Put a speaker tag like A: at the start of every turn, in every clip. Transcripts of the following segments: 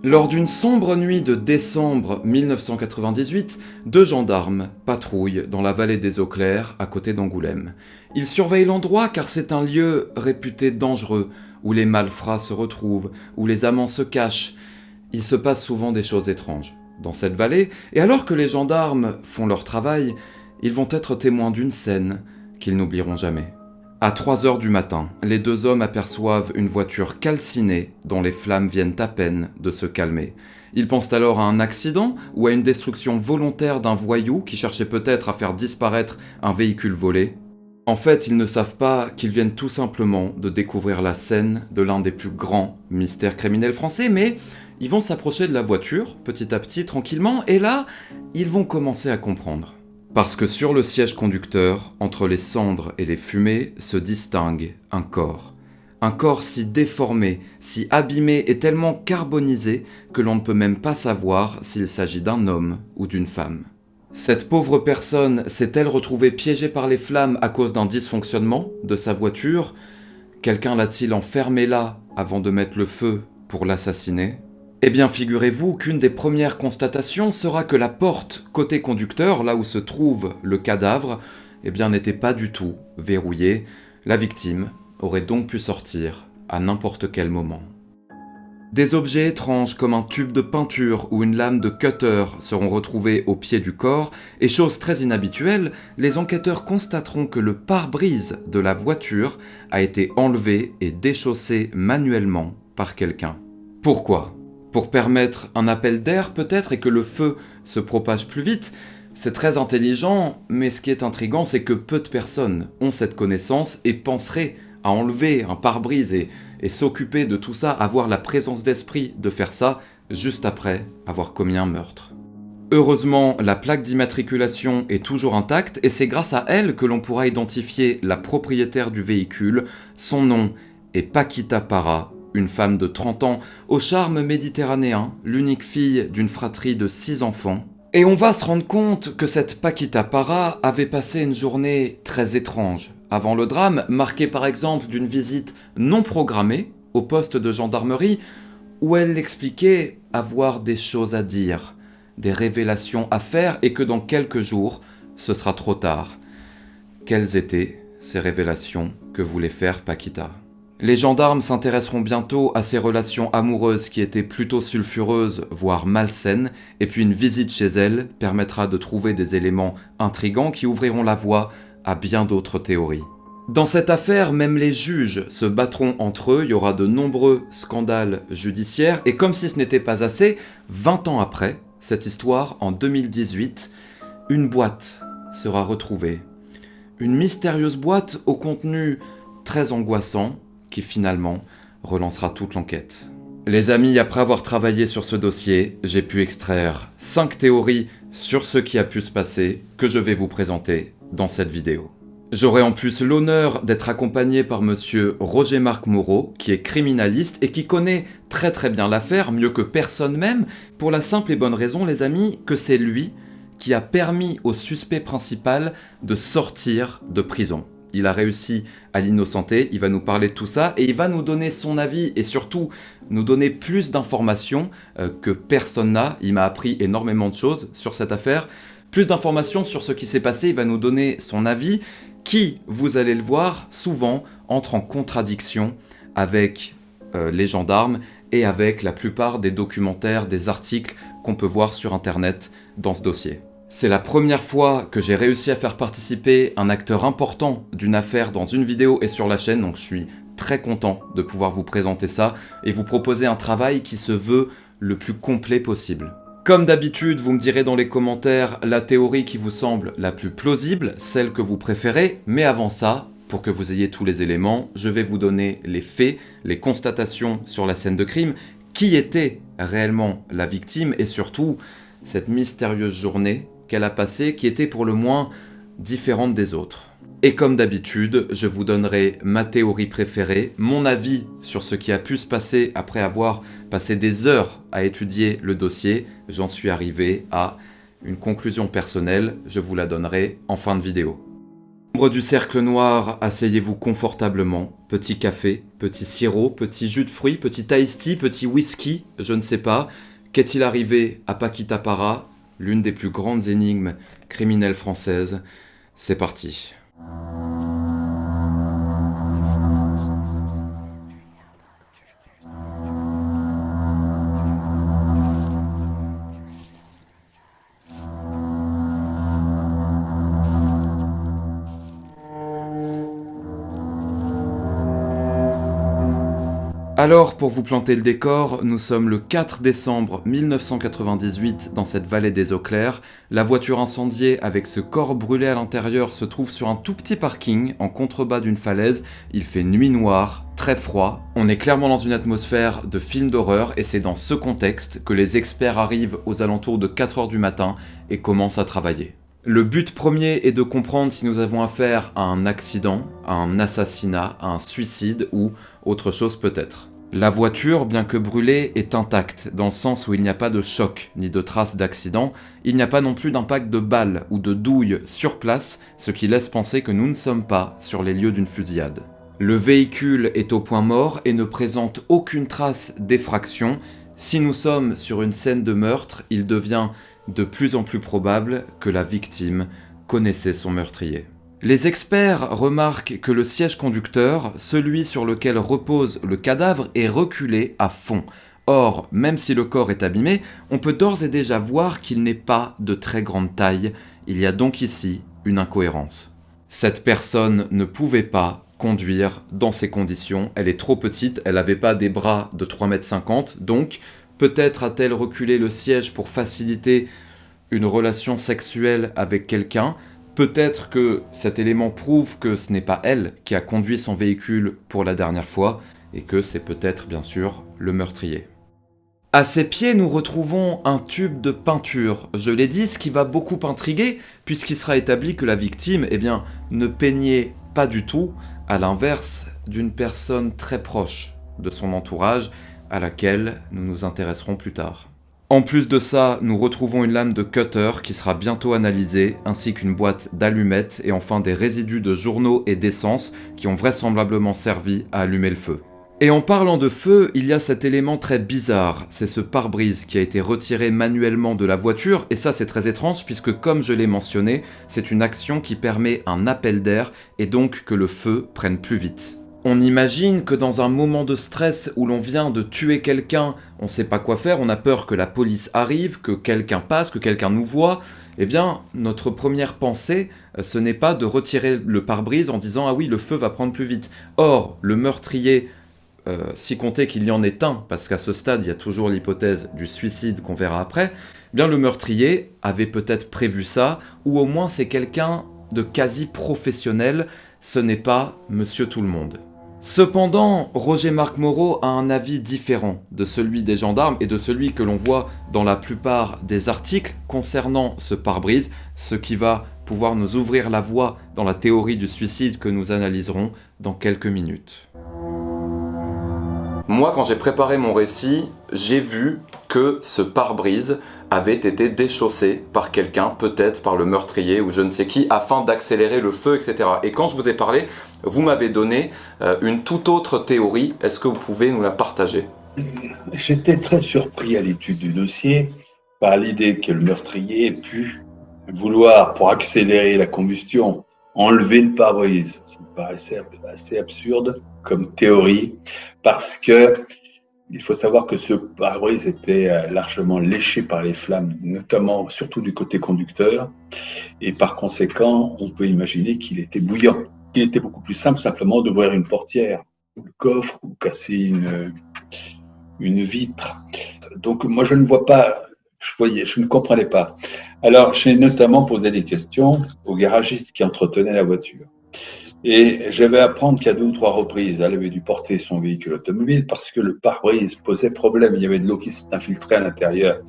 A: Lors d'une sombre nuit de décembre 1998, deux gendarmes patrouillent dans la vallée des Eaux Claires, à côté d'Angoulême. Ils surveillent l'endroit car c'est un lieu réputé dangereux, où les malfrats se retrouvent, où les amants se cachent. Il se passe souvent des choses étranges dans cette vallée, et alors que les gendarmes font leur travail, ils vont être témoins d'une scène qu'ils n'oublieront jamais. À 3 heures du matin, les deux hommes aperçoivent une voiture calcinée dont les flammes viennent à peine de se calmer. Ils pensent alors à un accident ou à une destruction volontaire d'un voyou qui cherchait peut-être à faire disparaître un véhicule volé. En fait, ils ne savent pas qu'ils viennent tout simplement de découvrir la scène de l'un des plus grands mystères criminels français, mais ils vont s'approcher de la voiture, petit à petit, tranquillement, et là, ils vont commencer à comprendre. Parce que sur le siège conducteur, entre les cendres et les fumées, se distingue un corps. Un corps si déformé, si abîmé et tellement carbonisé que l'on ne peut même pas savoir s'il s'agit d'un homme ou d'une femme. Cette pauvre personne s'est-elle retrouvée piégée par les flammes à cause d'un dysfonctionnement de sa voiture? Quelqu'un l'a-t-il enfermée là avant de mettre le feu pour l'assassiner? Eh bien, figurez-vous qu'une des premières constatations sera que la porte côté conducteur, là où se trouve le cadavre, n'était pas du tout verrouillée. La victime aurait donc pu sortir à n'importe quel moment. Des objets étranges comme un tube de peinture ou une lame de cutter seront retrouvés au pied du corps, et chose très inhabituelle, les enquêteurs constateront que le pare-brise de la voiture a été enlevé et déchaussé manuellement par quelqu'un. Pourquoi ? Pour permettre un appel d'air peut-être et que le feu se propage plus vite. C'est très intelligent, mais ce qui est intriguant, c'est que peu de personnes ont cette connaissance et penseraient à enlever un pare-brise et s'occuper de tout ça, avoir la présence d'esprit de faire ça juste après avoir commis un meurtre. Heureusement, la plaque d'immatriculation est toujours intacte et c'est grâce à elle que l'on pourra identifier la propriétaire du véhicule. Son nom est Paquita Parra, une femme de 30 ans, au charme méditerranéen, l'unique fille d'une fratrie de 6 enfants. Et on va se rendre compte que cette Paquita Parra avait passé une journée très étrange avant le drame, marquée par exemple d'une visite non programmée au poste de gendarmerie, où elle expliquait avoir des choses à dire, des révélations à faire et que dans quelques jours, ce sera trop tard. Quelles étaient ces révélations que voulait faire Paquita ? Les gendarmes s'intéresseront bientôt à ses relations amoureuses qui étaient plutôt sulfureuses, voire malsaines, et puis une visite chez elle permettra de trouver des éléments intrigants qui ouvriront la voie à bien d'autres théories. Dans cette affaire, même les juges se battront entre eux, il y aura de nombreux scandales judiciaires, et comme si ce n'était pas assez, 20 ans après cette histoire, en 2018, une boîte sera retrouvée. Une mystérieuse boîte au contenu très angoissant, qui finalement relancera toute l'enquête. Les amis, après avoir travaillé sur ce dossier, j'ai pu extraire 5 théories sur ce qui a pu se passer que je vais vous présenter dans cette vidéo. J'aurai en plus l'honneur d'être accompagné par monsieur Roger-Marc Moreau, qui est criminaliste et qui connaît très très bien l'affaire, mieux que personne même, pour la simple et bonne raison, les amis, que c'est lui qui a permis au suspect principal de sortir de prison. Il a réussi à l'innocenter, il va nous parler de tout ça et il va nous donner son avis et surtout nous donner plus d'informations que personne n'a. Il m'a appris énormément de choses sur cette affaire. Plus d'informations sur ce qui s'est passé, il va nous donner son avis qui, vous allez le voir, souvent entre en contradiction avec les gendarmes et avec la plupart des documentaires, des articles qu'on peut voir sur internet dans ce dossier. C'est la première fois que j'ai réussi à faire participer un acteur important d'une affaire dans une vidéo et sur la chaîne, donc je suis très content de pouvoir vous présenter ça et vous proposer un travail qui se veut le plus complet possible. Comme d'habitude, vous me direz dans les commentaires la théorie qui vous semble la plus plausible, celle que vous préférez, mais avant ça, pour que vous ayez tous les éléments, je vais vous donner les faits, les constatations sur la scène de crime, qui était réellement la victime et surtout cette mystérieuse journée qu'elle a passée qui était pour le moins différente des autres. Et comme d'habitude, je vous donnerai ma théorie préférée, mon avis sur ce qui a pu se passer après avoir passé des heures à étudier le dossier. J'en suis arrivé à une conclusion personnelle, je vous la donnerai en fin de vidéo. Membre du cercle noir, asseyez-vous confortablement. Petit café, petit sirop, petit jus de fruits, petit iced tea, petit whisky, je ne sais pas. Qu'est-il arrivé à Paquita Para, l'une des plus grandes énigmes criminelles françaises? C'est parti. Alors, pour vous planter le décor, nous sommes le 4 décembre 1998 dans cette vallée des eaux claires. La voiture incendiée avec ce corps brûlé à l'intérieur se trouve sur un tout petit parking en contrebas d'une falaise. Il fait nuit noire, très froid. On est clairement dans une atmosphère de film d'horreur et c'est dans ce contexte que les experts arrivent aux alentours de 4 h du matin et commencent à travailler. Le but premier est de comprendre si nous avons affaire à un accident, à un assassinat, à un suicide ou autre chose peut-être. La voiture, bien que brûlée, est intacte, dans le sens où il n'y a pas de choc, ni de traces d'accident, il n'y a pas non plus d'impact de balles ou de douilles sur place, ce qui laisse penser que nous ne sommes pas sur les lieux d'une fusillade. Le véhicule est au point mort et ne présente aucune trace d'effraction. Si nous sommes sur une scène de meurtre, il devient de plus en plus probable que la victime connaissait son meurtrier. Les experts remarquent que le siège conducteur, celui sur lequel repose le cadavre, est reculé à fond. Or, même si le corps est abîmé, on peut d'ores et déjà voir qu'il n'est pas de très grande taille. Il y a donc ici une incohérence. Cette personne ne pouvait pas conduire dans ces conditions. Elle est trop petite, elle n'avait pas des bras de 3,50 m, donc peut-être a-t-elle reculé le siège pour faciliter une relation sexuelle avec quelqu'un. Peut-être que cet élément prouve que ce n'est pas elle qui a conduit son véhicule pour la dernière fois, et que c'est peut-être bien sûr le meurtrier. À ses pieds, nous retrouvons un tube de peinture. Je l'ai dit, ce qui va beaucoup intriguer, puisqu'il sera établi que la victime, ne peignait pas du tout, à l'inverse d'une personne très proche de son entourage, à laquelle nous nous intéresserons plus tard. En plus de ça, nous retrouvons une lame de cutter qui sera bientôt analysée, ainsi qu'une boîte d'allumettes et enfin des résidus de journaux et d'essence qui ont vraisemblablement servi à allumer le feu. Et en parlant de feu, il y a cet élément très bizarre, c'est ce pare-brise qui a été retiré manuellement de la voiture, et ça c'est très étrange puisque comme je l'ai mentionné, c'est une action qui permet un appel d'air et donc que le feu prenne plus vite. On imagine que dans un moment de stress où l'on vient de tuer quelqu'un, on ne sait pas quoi faire, on a peur que la police arrive, que quelqu'un passe, que quelqu'un nous voit. Notre première pensée, ce n'est pas de retirer le pare-brise en disant « Ah oui, le feu va prendre plus vite ». Or, le meurtrier, si compter qu'il y en ait un, parce qu'à ce stade, il y a toujours l'hypothèse du suicide qu'on verra après, le meurtrier avait peut-être prévu ça, ou au moins c'est quelqu'un de quasi professionnel, ce n'est pas Monsieur Tout-le-Monde. Cependant, Roger-Marc Moreau a un avis différent de celui des gendarmes et de celui que l'on voit dans la plupart des articles concernant ce pare-brise, ce qui va pouvoir nous ouvrir la voie dans la théorie du suicide que nous analyserons dans quelques minutes. Moi, quand j'ai préparé mon récit, j'ai vu que ce pare-brise avait été déchaussé par quelqu'un, peut-être par le meurtrier ou je ne sais qui, afin d'accélérer le feu, etc. Et quand je vous ai parlé, vous m'avez donné une toute autre théorie. Est-ce que vous pouvez nous la partager ?
B: J'étais très surpris à l'étude du dossier par l'idée que le meurtrier ait pu vouloir, pour accélérer la combustion, enlever le pare-brise. Ça me paraissait assez absurde comme théorie, parce que il faut savoir que ce pare-brise était largement léché par les flammes, notamment, surtout du côté conducteur, et par conséquent, on peut imaginer qu'il était bouillant. Il était beaucoup plus simple simplement d'ouvrir une portière, ou le coffre, ou casser une vitre. Donc moi je ne vois pas, je ne comprenais pas. Alors j'ai notamment posé des questions au garagiste qui entretenait la voiture. Et je vais apprendre qu'à 2 ou 3 reprises, elle avait dû porter son véhicule automobile parce que le pare-brise posait problème. Il y avait de l'eau qui s'infiltrait à l'intérieur.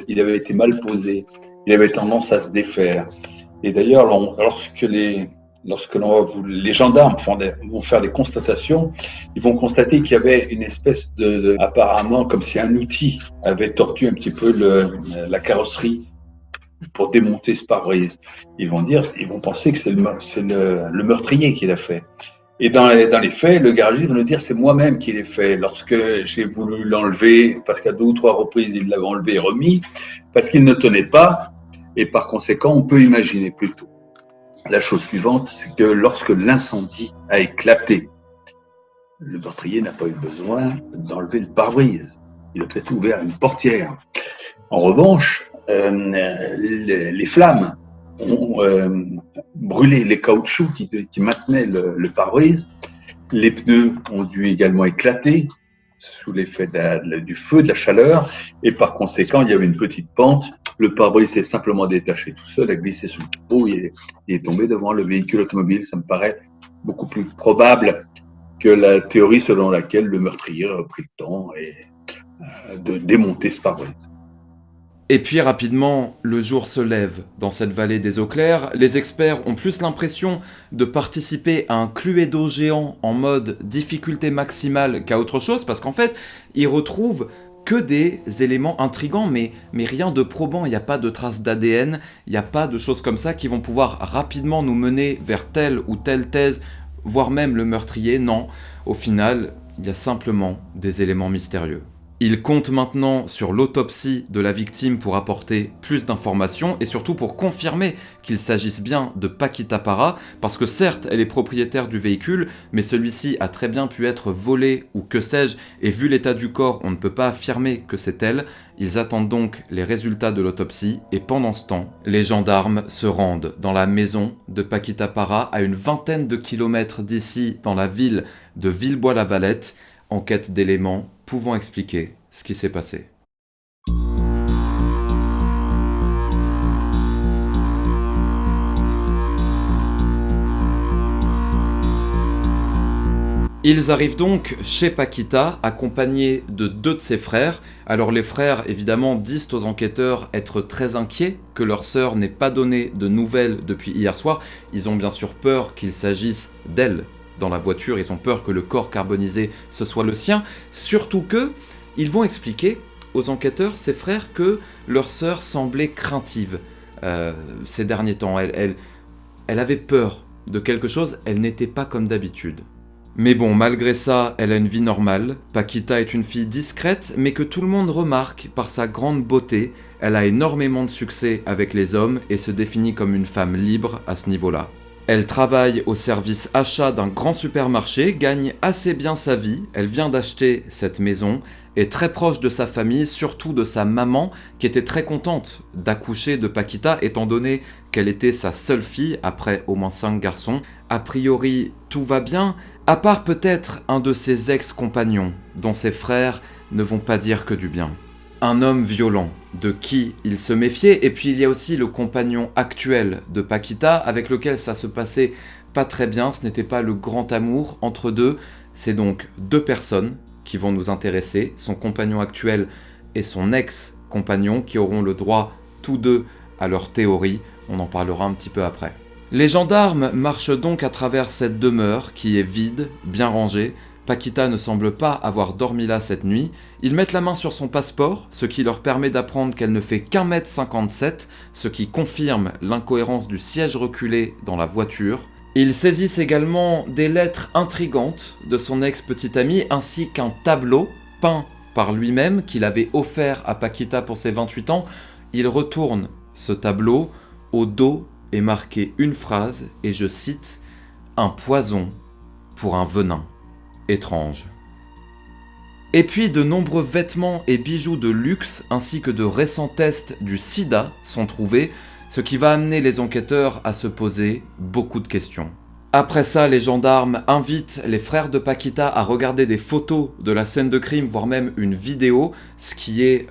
B: Il avait été mal posé. Il avait tendance à se défaire. Et d'ailleurs, lorsque les gendarmes vont faire des constatations, ils vont constater qu'il y avait une espèce apparemment comme si un outil avait tordu un petit peu la carrosserie. pour démonter ce pare-brise. Ils vont penser que c'est le meurtrier qui l'a fait. Et dans les faits, le garagiste va nous dire c'est moi-même qui l'ai fait. Lorsque j'ai voulu l'enlever, parce qu'à 2 ou 3 reprises, il l'avait enlevé et remis, parce qu'il ne tenait pas, et par conséquent, on peut imaginer plutôt. La chose suivante, c'est que lorsque l'incendie a éclaté, le meurtrier n'a pas eu besoin d'enlever le pare-brise. Il a peut-être ouvert une portière. En revanche, les flammes ont brûlé les caoutchoucs qui maintenaient le pare-brise. Les pneus ont dû également éclater sous l'effet du feu, de la chaleur, et par conséquent, il y avait une petite pente. Le pare-brise s'est simplement détaché tout seul, a glissé sous le capot et est tombé devant le véhicule automobile. Ça me paraît beaucoup plus probable que la théorie selon laquelle le meurtrier a pris le temps de démonter ce pare-brise.
A: Et puis rapidement, le jour se lève dans cette vallée des eaux claires. Les experts ont plus l'impression de participer à un Cluedo géant en mode difficulté maximale qu'à autre chose, parce qu'en fait, ils retrouvent que des éléments intrigants, mais rien de probant. Il n'y a pas de traces d'ADN, il n'y a pas de choses comme ça qui vont pouvoir rapidement nous mener vers telle ou telle thèse, voire même le meurtrier. Non, au final, il y a simplement des éléments mystérieux. Il compte maintenant sur l'autopsie de la victime pour apporter plus d'informations et surtout pour confirmer qu'il s'agisse bien de Paquita Parra, parce que certes elle est propriétaire du véhicule, mais celui-ci a très bien pu être volé ou que sais-je, et vu l'état du corps, on ne peut pas affirmer que c'est elle. Ils attendent donc les résultats de l'autopsie et pendant ce temps, les gendarmes se rendent dans la maison de Paquita Parra à une vingtaine de kilomètres d'ici, dans la ville de Villebois-la-Valette, en quête d'éléments pouvant expliquer ce qui s'est passé. Ils arrivent donc chez Paquita, accompagnés de 2 de ses frères. Alors les frères, évidemment, disent aux enquêteurs être très inquiets que leur sœur n'ait pas donné de nouvelles depuis hier soir. Ils ont bien sûr peur qu'il s'agisse d'elle dans la voiture, ils ont peur que le corps carbonisé ce soit le sien, surtout que ils vont expliquer aux enquêteurs, ses frères, que leur sœur semblait craintive ces derniers temps. Elle avait peur de quelque chose, elle n'était pas comme d'habitude. Mais bon, malgré ça, elle a une vie normale. Paquita est une fille discrète, mais que tout le monde remarque par sa grande beauté. Elle a énormément de succès avec les hommes et se définit comme une femme libre à ce niveau-là. Elle travaille au service achat d'un grand supermarché, gagne assez bien sa vie, elle vient d'acheter cette maison, est très proche de sa famille, surtout de sa maman, qui était très contente d'accoucher de Paquita, étant donné qu'elle était sa seule fille, après au moins 5 garçons. A priori, tout va bien, à part peut-être un de ses ex-compagnons, dont ses frères ne vont pas dire que du bien. Un homme violent, de qui il se méfiait, et puis il y a aussi le compagnon actuel de Paquita, avec lequel ça se passait pas très bien, ce n'était pas le grand amour entre deux, c'est donc 2 personnes qui vont nous intéresser, son compagnon actuel et son ex-compagnon, qui auront le droit tous deux à leur théorie, on en parlera un petit peu après. Les gendarmes marchent donc à travers cette demeure qui est vide, bien rangée. Paquita ne semble pas avoir dormi là cette nuit. Ils mettent la main sur son passeport, ce qui leur permet d'apprendre qu'elle ne fait qu'1,57 m, ce qui confirme l'incohérence du siège reculé dans la voiture. Ils saisissent également des lettres intrigantes de son ex-petite amie, ainsi qu'un tableau peint par lui-même qu'il avait offert à Paquita pour ses 28 ans. Il retourne ce tableau, au dos est marquée une phrase, et je cite « Un poison pour un venin ». Étrange. Et puis de nombreux vêtements et bijoux de luxe ainsi que de récents tests du sida sont trouvés, ce qui va amener les enquêteurs à se poser beaucoup de questions. Après ça, les gendarmes invitent les frères de Paquita à regarder des photos de la scène de crime, voire même une vidéo, ce qui est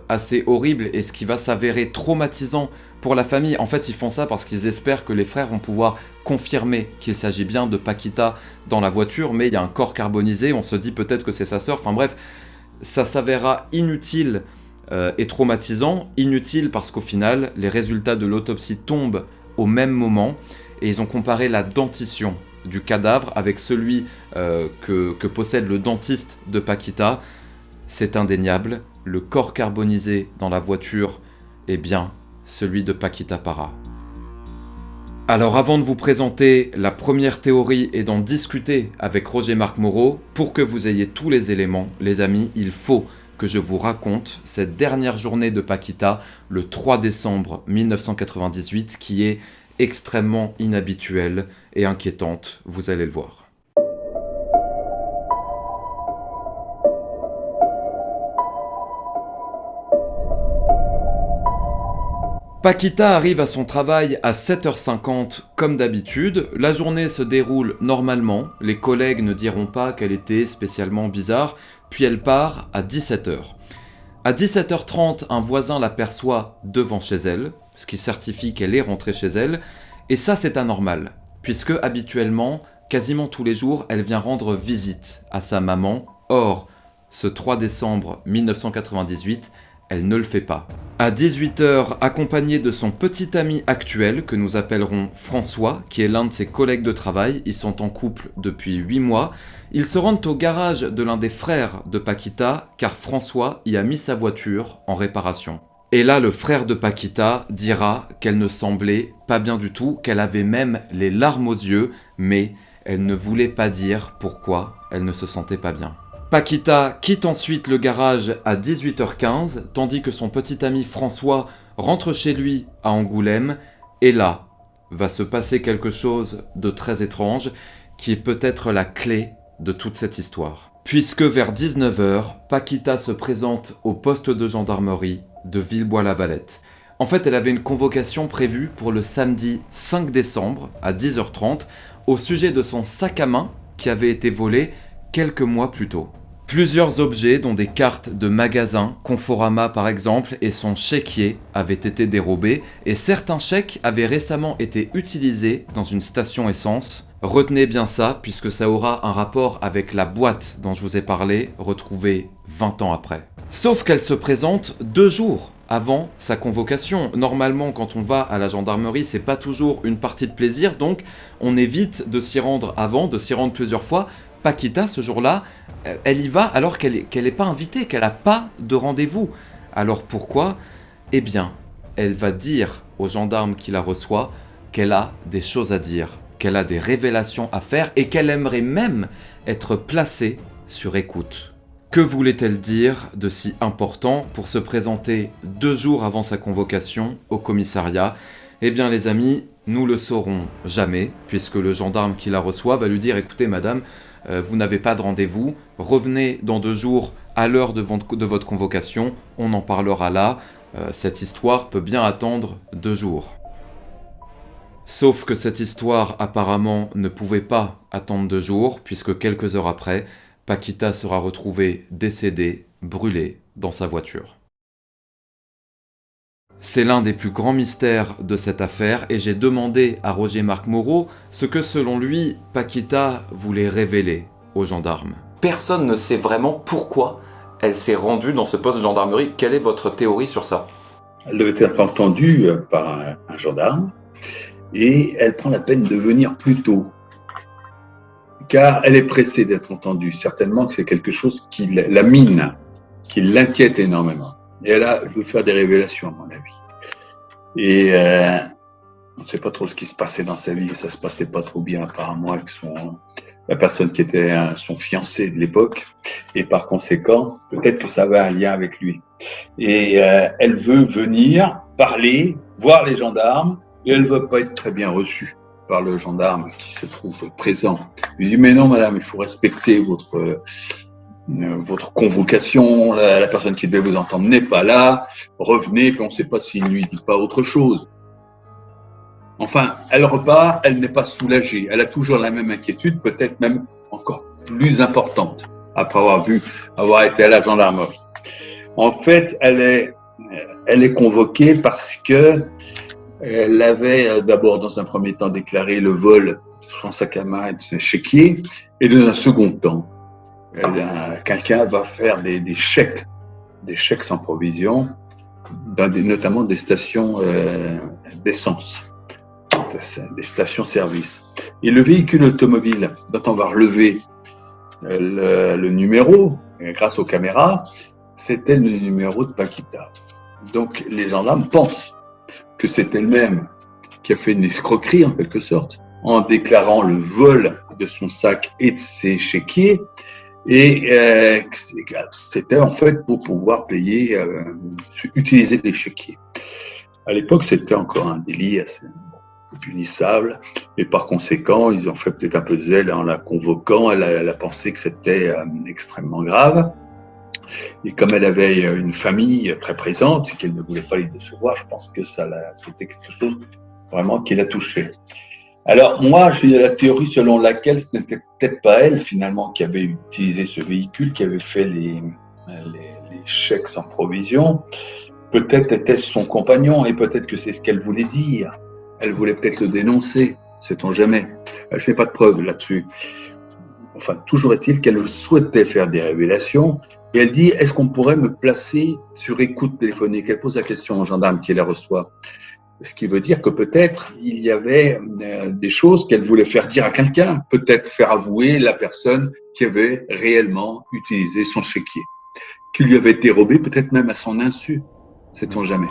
A: assez horrible et ce qui va s'avérer traumatisant pour la famille. En fait, ils font ça parce qu'ils espèrent que les frères vont pouvoir confirmer qu'il s'agit bien de Paquita dans la voiture, mais il y a un corps carbonisé, on se dit peut-être que c'est sa sœur, enfin bref, ça s'avérera inutile et traumatisant. Inutile parce qu'au final, les résultats de l'autopsie tombent au même moment, et ils ont comparé la dentition du cadavre avec celui que possède le dentiste de Paquita. C'est indéniable, le corps carbonisé dans la voiture, eh bien, celui de Paquita Parra. Alors avant de vous présenter la première théorie et d'en discuter avec Roger Marc Moreau, pour que vous ayez tous les éléments, les amis, il faut que je vous raconte cette dernière journée de Paquita, le 3 décembre 1998, qui est extrêmement inhabituelle et inquiétante, vous allez le voir. Paquita arrive à son travail à 7h50 comme d'habitude, la journée se déroule normalement, les collègues ne diront pas qu'elle était spécialement bizarre, puis elle part à 17h. À 17h30, un voisin l'aperçoit devant chez elle, ce qui certifie qu'elle est rentrée chez elle, et ça c'est anormal, puisque habituellement, quasiment tous les jours, elle vient rendre visite à sa maman. Or, ce 3 décembre 1998, elle ne le fait pas. À 18h, accompagnée de son petit ami actuel, que nous appellerons François, qui est l'un de ses collègues de travail, ils sont en couple depuis 8 mois, ils se rendent au garage de l'un des frères de Paquita, car François y a mis sa voiture en réparation. Et là, le frère de Paquita dira qu'elle ne semblait pas bien du tout, qu'elle avait même les larmes aux yeux, mais elle ne voulait pas dire pourquoi elle ne se sentait pas bien. Paquita quitte ensuite le garage à 18h15, tandis que son petit ami François rentre chez lui à Angoulême, et là, va se passer quelque chose de très étrange, qui est peut-être la clé de toute cette histoire. Puisque vers 19h, Paquita se présente au poste de gendarmerie de Villebois-Lavalette. En fait, elle avait une convocation prévue pour le samedi 5 décembre à 10h30, au sujet de son sac à main qui avait été volé quelques mois plus tôt. Plusieurs objets, dont des cartes de magasins, Conforama par exemple, et son chéquier avaient été dérobés, et certains chèques avaient récemment été utilisés dans une station essence. Retenez bien ça, puisque ça aura un rapport avec la boîte dont je vous ai parlé, retrouvée 20 ans après. Sauf qu'elle se présente 2 jours avant sa convocation. Normalement, quand on va à la gendarmerie, c'est pas toujours une partie de plaisir, donc on évite de s'y rendre avant, de s'y rendre plusieurs fois. Paquita, ce jour-là, elle y va alors qu'elle n'est pas invitée, qu'elle n'a pas de rendez-vous. Alors pourquoi ? Eh bien, elle va dire aux gendarmes qui la reçoivent qu'elle a des choses à dire, qu'elle a des révélations à faire et qu'elle aimerait même être placée sur écoute. Que voulait-elle dire de si important pour se présenter 2 jours avant sa convocation au commissariat ? Eh bien les amis, nous le saurons jamais, puisque le gendarme qui la reçoit va lui dire « Écoutez madame, vous n'avez pas de rendez-vous, revenez dans 2 jours à l'heure de votre convocation, on en parlera là, cette histoire peut bien attendre 2 jours. » Sauf que cette histoire apparemment ne pouvait pas attendre 2 jours, puisque quelques heures après, Paquita sera retrouvée décédée, brûlée dans sa voiture. C'est l'un des plus grands mystères de cette affaire et j'ai demandé à Roger Marc Moreau ce que selon lui, Paquita voulait révéler aux gendarmes. Personne ne sait vraiment pourquoi elle s'est rendue dans ce poste de gendarmerie. Quelle est votre théorie sur ça ?
B: Elle devait être entendue par un gendarme et elle prend la peine de venir plus tôt. Car elle est pressée d'être entendue. Certainement que c'est quelque chose qui la mine, qui l'inquiète énormément. Et elle veut faire des révélations, à mon avis. Et on ne sait pas trop ce qui se passait dans sa vie. Ça se passait pas trop bien, apparemment, avec la personne qui était son fiancé de l'époque. Et par conséquent, peut-être que ça avait un lien avec lui. Et elle veut venir parler, voir les gendarmes, et elle ne veut pas être très bien reçue par le gendarme qui se trouve présent. Il lui dit « Mais non, madame, il faut respecter votre convocation, la personne qui devait vous entendre n'est pas là, revenez, puis on ne sait pas s'il ne lui dit pas autre chose. » Enfin, elle repart, elle n'est pas soulagée, elle a toujours la même inquiétude, peut-être même encore plus importante, après avoir été à la gendarmerie. En fait, elle est convoquée parce que elle avait d'abord, dans un premier temps, déclaré le vol de son sac à main et de ses chéquiers, et dans un second temps, quelqu'un va faire des chèques sans provision, notamment des stations d'essence, des stations-service. Et le véhicule automobile dont on va relever le numéro, grâce aux caméras, c'était le numéro de Paquita. Donc les gendarmes pensent que c'est elle-même qui a fait une escroquerie en quelque sorte, en déclarant le vol de son sac et de ses chéquiers. Et c'était en fait pour pouvoir payer, utiliser les chéquiers. À l'époque, c'était encore un délit assez punissable, et par conséquent, ils ont fait peut-être un peu de zèle en la convoquant. Elle a pensé que c'était extrêmement grave. Et comme elle avait une famille très présente et qu'elle ne voulait pas les décevoir, je pense que c'était quelque chose vraiment qui l'a touchée. Alors moi, j'ai la théorie selon laquelle ce n'était peut-être pas elle finalement qui avait utilisé ce véhicule, qui avait fait les chèques sans provision. Peut-être était-ce son compagnon et peut-être que c'est ce qu'elle voulait dire. Elle voulait peut-être le dénoncer, sait-on jamais. Je n'ai pas de preuves là-dessus. Enfin, toujours est-il qu'elle souhaitait faire des révélations. Et elle dit, est-ce qu'on pourrait me placer sur écoute téléphonique? Elle pose la question au gendarme qui la reçoit. Ce qui veut dire que peut-être il y avait des choses qu'elle voulait faire dire à quelqu'un, peut-être faire avouer la personne qui avait réellement utilisé son chéquier, qui lui avait été robé peut-être même à son insu, sait-on jamais.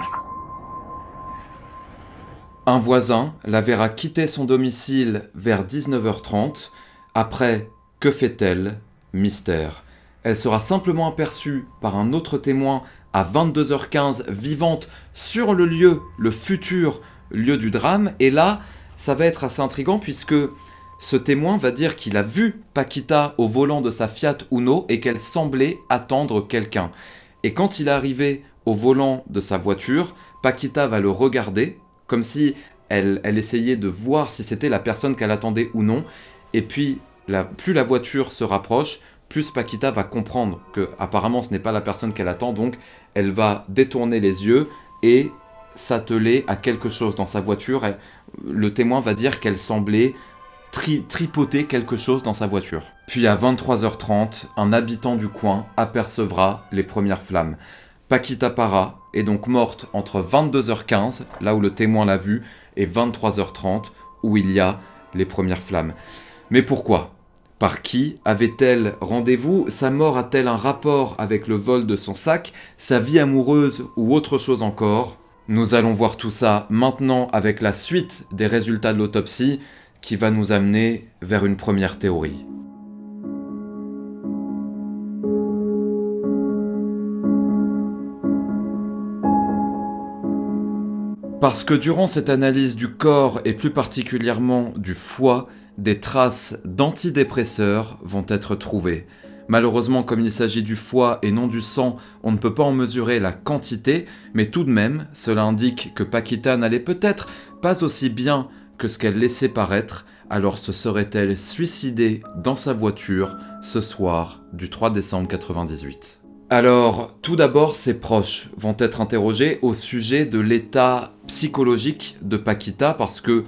A: Un voisin la verra quitter son domicile vers 19h30. Après, que fait-elle? Mystère. Elle sera simplement aperçue par un autre témoin à 22h15, vivante sur le lieu, le futur lieu du drame. Et là, ça va être assez intriguant puisque ce témoin va dire qu'il a vu Paquita au volant de sa Fiat Uno et qu'elle semblait attendre quelqu'un. Et quand il est arrivé au volant de sa voiture, Paquita va le regarder comme si elle essayait de voir si c'était la personne qu'elle attendait ou non. Et puis, plus la voiture se rapproche, plus Paquita va comprendre que apparemment ce n'est pas la personne qu'elle attend, donc elle va détourner les yeux et s'atteler à quelque chose dans sa voiture. Le témoin va dire qu'elle semblait tripoter quelque chose dans sa voiture. Puis à 23h30, un habitant du coin apercevra les premières flammes. Paquita Parra est donc morte entre 22h15, là où le témoin l'a vue, et 23h30, où il y a les premières flammes. Mais pourquoi ? Par qui avait-elle rendez-vous? Sa mort a-t-elle un rapport avec le vol de son sac, sa vie amoureuse ou autre chose encore? Nous allons voir tout ça maintenant avec la suite des résultats de l'autopsie qui va nous amener vers une première théorie. Parce que durant cette analyse du corps et plus particulièrement du foie, des traces d'antidépresseurs vont être trouvées. Malheureusement, comme il s'agit du foie et non du sang, on ne peut pas en mesurer la quantité, mais tout de même, cela indique que Paquita n'allait peut-être pas aussi bien que ce qu'elle laissait paraître, alors se serait-elle suicidée dans sa voiture ce soir du 3 décembre 1998. Alors, tout d'abord, ses proches vont être interrogés au sujet de l'état psychologique de Paquita, parce que,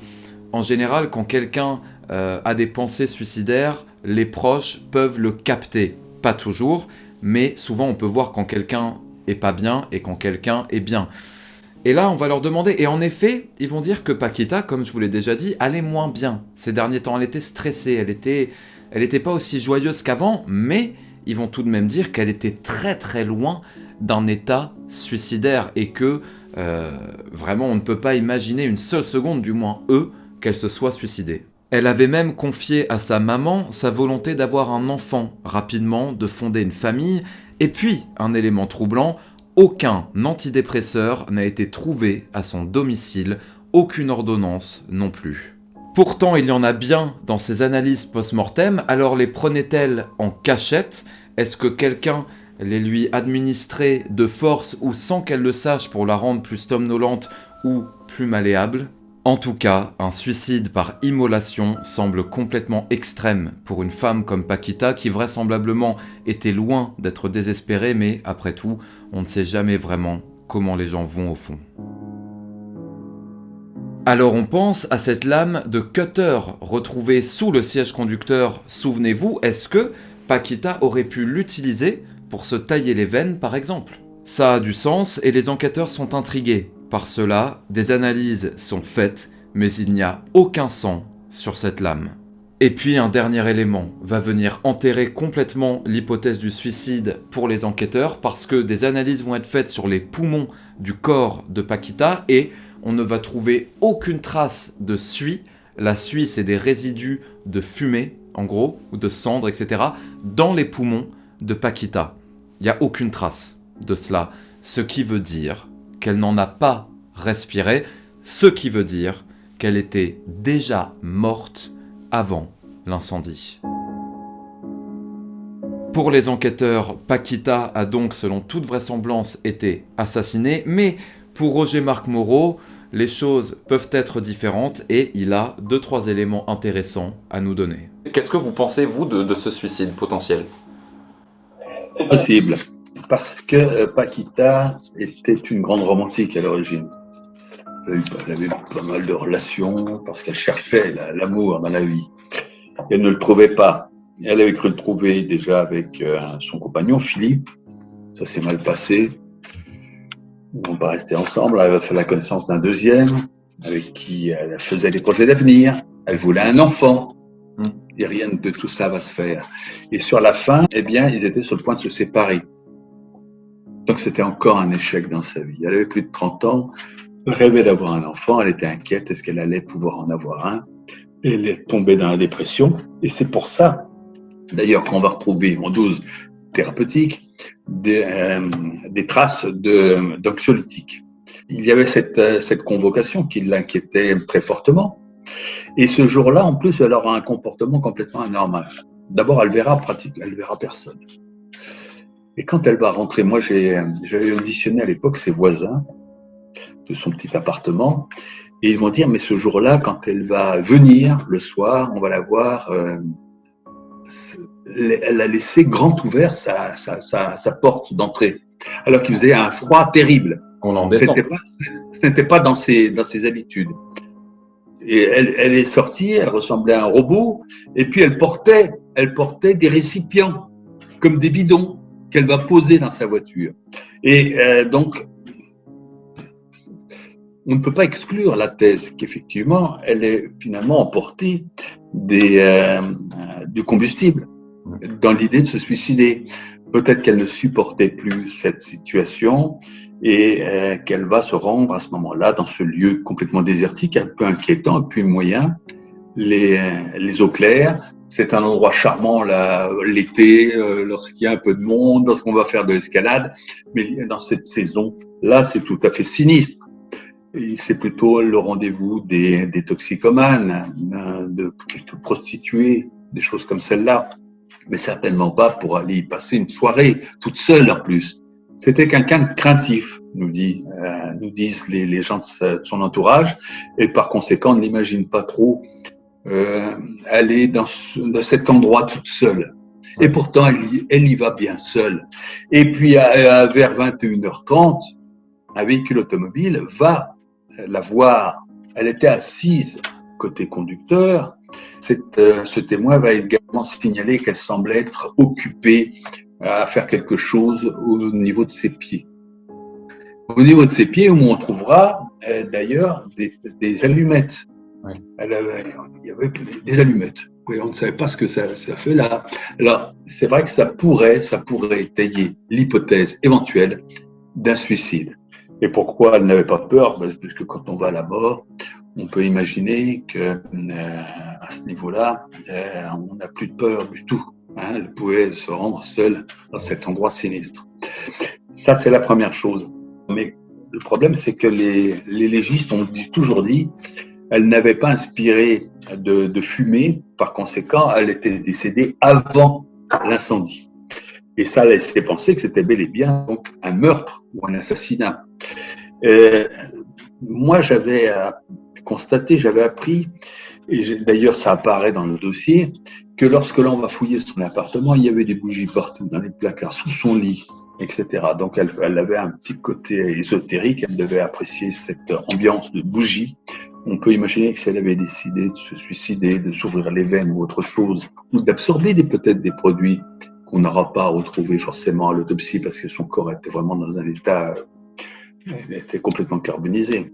A: en général, quand quelqu'un a des pensées suicidaires, les proches peuvent le capter. Pas toujours, mais souvent on peut voir quand quelqu'un est pas bien et quand quelqu'un est bien. Et là, on va leur demander, et en effet, ils vont dire que Paquita, comme je vous l'ai déjà dit, allait moins bien. Ces derniers temps, elle était stressée, elle était pas aussi joyeuse qu'avant, mais ils vont tout de même dire qu'elle était très très loin d'un état suicidaire et que vraiment on ne peut pas imaginer une seule seconde, du moins eux, qu'elle se soit suicidée. Elle avait même confié à sa maman sa volonté d'avoir un enfant rapidement, de fonder une famille, et puis, un élément troublant, aucun antidépresseur n'a été trouvé à son domicile, aucune ordonnance non plus. Pourtant, il y en a bien dans ces analyses post-mortem, alors les prenait-elle en cachette? Est-ce que quelqu'un les lui administrait de force ou sans qu'elle le sache pour la rendre plus somnolente ou plus malléable? En tout cas, un suicide par immolation semble complètement extrême pour une femme comme Paquita qui vraisemblablement était loin d'être désespérée, mais après tout, on ne sait jamais vraiment comment les gens vont au fond. Alors on pense à cette lame de cutter retrouvée sous le siège conducteur, souvenez-vous, est-ce que Paquita aurait pu l'utiliser pour se tailler les veines par exemple? Ça a du sens et les enquêteurs sont intrigués. Par cela, des analyses sont faites, mais il n'y a aucun sang sur cette lame. Et puis un dernier élément va venir enterrer complètement l'hypothèse du suicide pour les enquêteurs, parce que des analyses vont être faites sur les poumons du corps de Paquita, et on ne va trouver aucune trace de suie. La suie, c'est des résidus de fumée, en gros, ou de cendres, etc., dans les poumons de Paquita. Il n'y a aucune trace de cela, ce qui veut dire qu'elle n'en a pas respiré, ce qui veut dire qu'elle était déjà morte avant l'incendie. Pour les enquêteurs, Paquita a donc, selon toute vraisemblance, été assassinée, mais pour Roger-Marc Moreau, les choses peuvent être différentes et il a 2-3 éléments intéressants à nous donner. Qu'est-ce que vous pensez, vous, de ce suicide potentiel ?
B: C'est possible, parce que Paquita était une grande romantique à l'origine. Elle avait pas mal de relations, parce qu'elle cherchait l'amour dans la vie. Elle ne le trouvait pas. Elle avait cru le trouver déjà avec son compagnon, Philippe. Ça s'est mal passé. Ils n'ont pas resté ensemble. Elle a fait la connaissance d'un deuxième, avec qui elle faisait des projets d'avenir. Elle voulait un enfant. Et rien de tout ça va se faire. Et sur la fin, eh bien, ils étaient sur le point de se séparer. Donc, c'était encore un échec dans sa vie. Elle avait plus de 30 ans, rêvait d'avoir un enfant. Elle était inquiète. Est-ce qu'elle allait pouvoir en avoir un? Et elle est tombée dans la dépression. Et c'est pour ça, d'ailleurs, qu'on va retrouver en dose thérapeutique des traces d'anxiolytiques. Il y avait cette convocation qui l'inquiétait très fortement. Et ce jour-là, en plus, elle aura un comportement complètement anormal. D'abord, elle verra personne. Et quand elle va rentrer, moi, j'avais auditionné à l'époque ses voisins de son petit appartement, et ils vont dire, mais ce jour-là, quand elle va venir le soir, on va la voir, elle a laissé grand ouvert sa porte d'entrée, alors qu'il faisait un froid terrible. Ce n'était pas dans ses habitudes. Et elle est sortie, elle ressemblait à un robot, et puis elle portait des récipients, comme des bidons, qu'elle va poser dans sa voiture. Et donc, on ne peut pas exclure la thèse qu'effectivement, elle ait finalement emporté du combustible dans l'idée de se suicider. Peut-être qu'elle ne supportait plus cette situation et qu'elle va se rendre à ce moment-là dans ce lieu complètement désertique, un peu inquiétant, et puis moyen, les eaux claires. C'est un endroit charmant l'été, lorsqu'il y a un peu de monde, lorsqu'on va faire de l'escalade, mais dans cette saison-là, c'est tout à fait sinistre. Et c'est plutôt le rendez-vous des toxicomanes, de quelques prostituées, des choses comme celle-là, mais certainement pas pour aller y passer une soirée toute seule en plus. C'était quelqu'un de craintif, nous disent les gens de son entourage, et par conséquent, on ne l'imagine pas trop aller dans cet endroit toute seule. Et pourtant, elle y va bien seule. Et puis, vers 21h30, un véhicule automobile va la voir. Elle était assise côté conducteur. Ce témoin va également signaler qu'elle semblait être occupée à faire quelque chose au niveau de ses pieds. Au niveau de ses pieds, où on trouvera d'ailleurs des allumettes. Ouais. Il y avait des allumettes. Oui, on ne savait pas ce que ça fait là. Alors, c'est vrai que ça pourrait étayer l'hypothèse éventuelle d'un suicide. Et pourquoi elle n'avait pas peur? Parce que quand on va à la mort, on peut imaginer que à ce niveau-là, on n'a plus de peur du tout. Elle pouvait se rendre seule dans cet endroit sinistre. Ça, c'est la première chose. Mais le problème, c'est que les légistes ont toujours dit elle n'avait pas inspiré de fumée. Par conséquent, elle était décédée avant l'incendie. Et ça laissait penser que c'était bel et bien donc un meurtre ou un assassinat. Moi, j'avais constaté, j'avais appris, et d'ailleurs ça apparaît dans le dossier, que lorsque l'on va fouiller son appartement, il y avait des bougies partout, dans les placards, sous son lit, etc. Donc elle avait un petit côté ésotérique, elle devait apprécier cette ambiance de bougies. On peut imaginer que si elle avait décidé de se suicider, de s'ouvrir les veines ou autre chose, ou d'absorber peut-être des produits qu'on n'aura pas retrouvé forcément à l'autopsie parce que son corps était vraiment dans un état, était complètement carbonisé.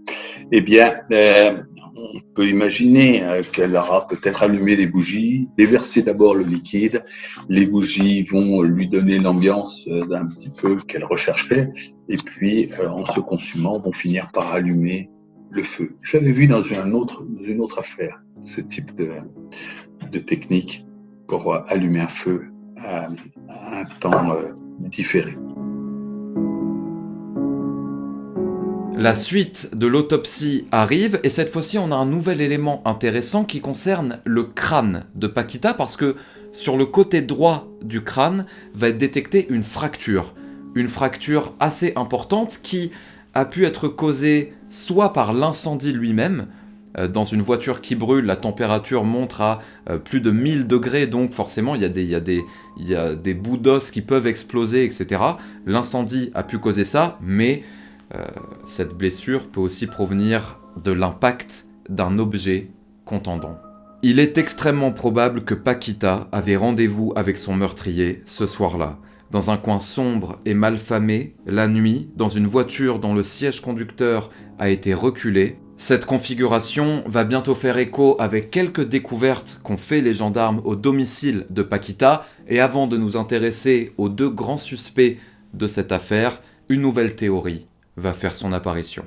B: Eh bien, on peut imaginer qu'elle aura peut-être allumé des bougies, déversé d'abord le liquide. Les bougies vont lui donner l'ambiance d'un petit peu qu'elle recherchait, et puis en se consumant, vont finir par allumer le feu. J'avais vu dans une autre affaire ce type de technique pour allumer un feu à un temps différé.
A: La suite de l'autopsie arrive et cette fois-ci on a un nouvel élément intéressant qui concerne le crâne de Paquita parce que sur le côté droit du crâne va être détectée une fracture assez importante qui a pu être causée soit par l'incendie lui-même. Dans une voiture qui brûle, la température monte à plus de 1000 degrés, donc forcément il y a des bouts d'os qui peuvent exploser, etc. L'incendie a pu causer ça, mais cette blessure peut aussi provenir de l'impact d'un objet contendant. Il est extrêmement probable que Paquita avait rendez-vous avec son meurtrier ce soir-là, dans un coin sombre et malfamé, la nuit, dans une voiture dont le siège conducteur a été reculé. Cette configuration va bientôt faire écho avec quelques découvertes qu'ont fait les gendarmes au domicile de Paquita, et avant de nous intéresser aux deux grands suspects de cette affaire, une nouvelle théorie va faire son apparition.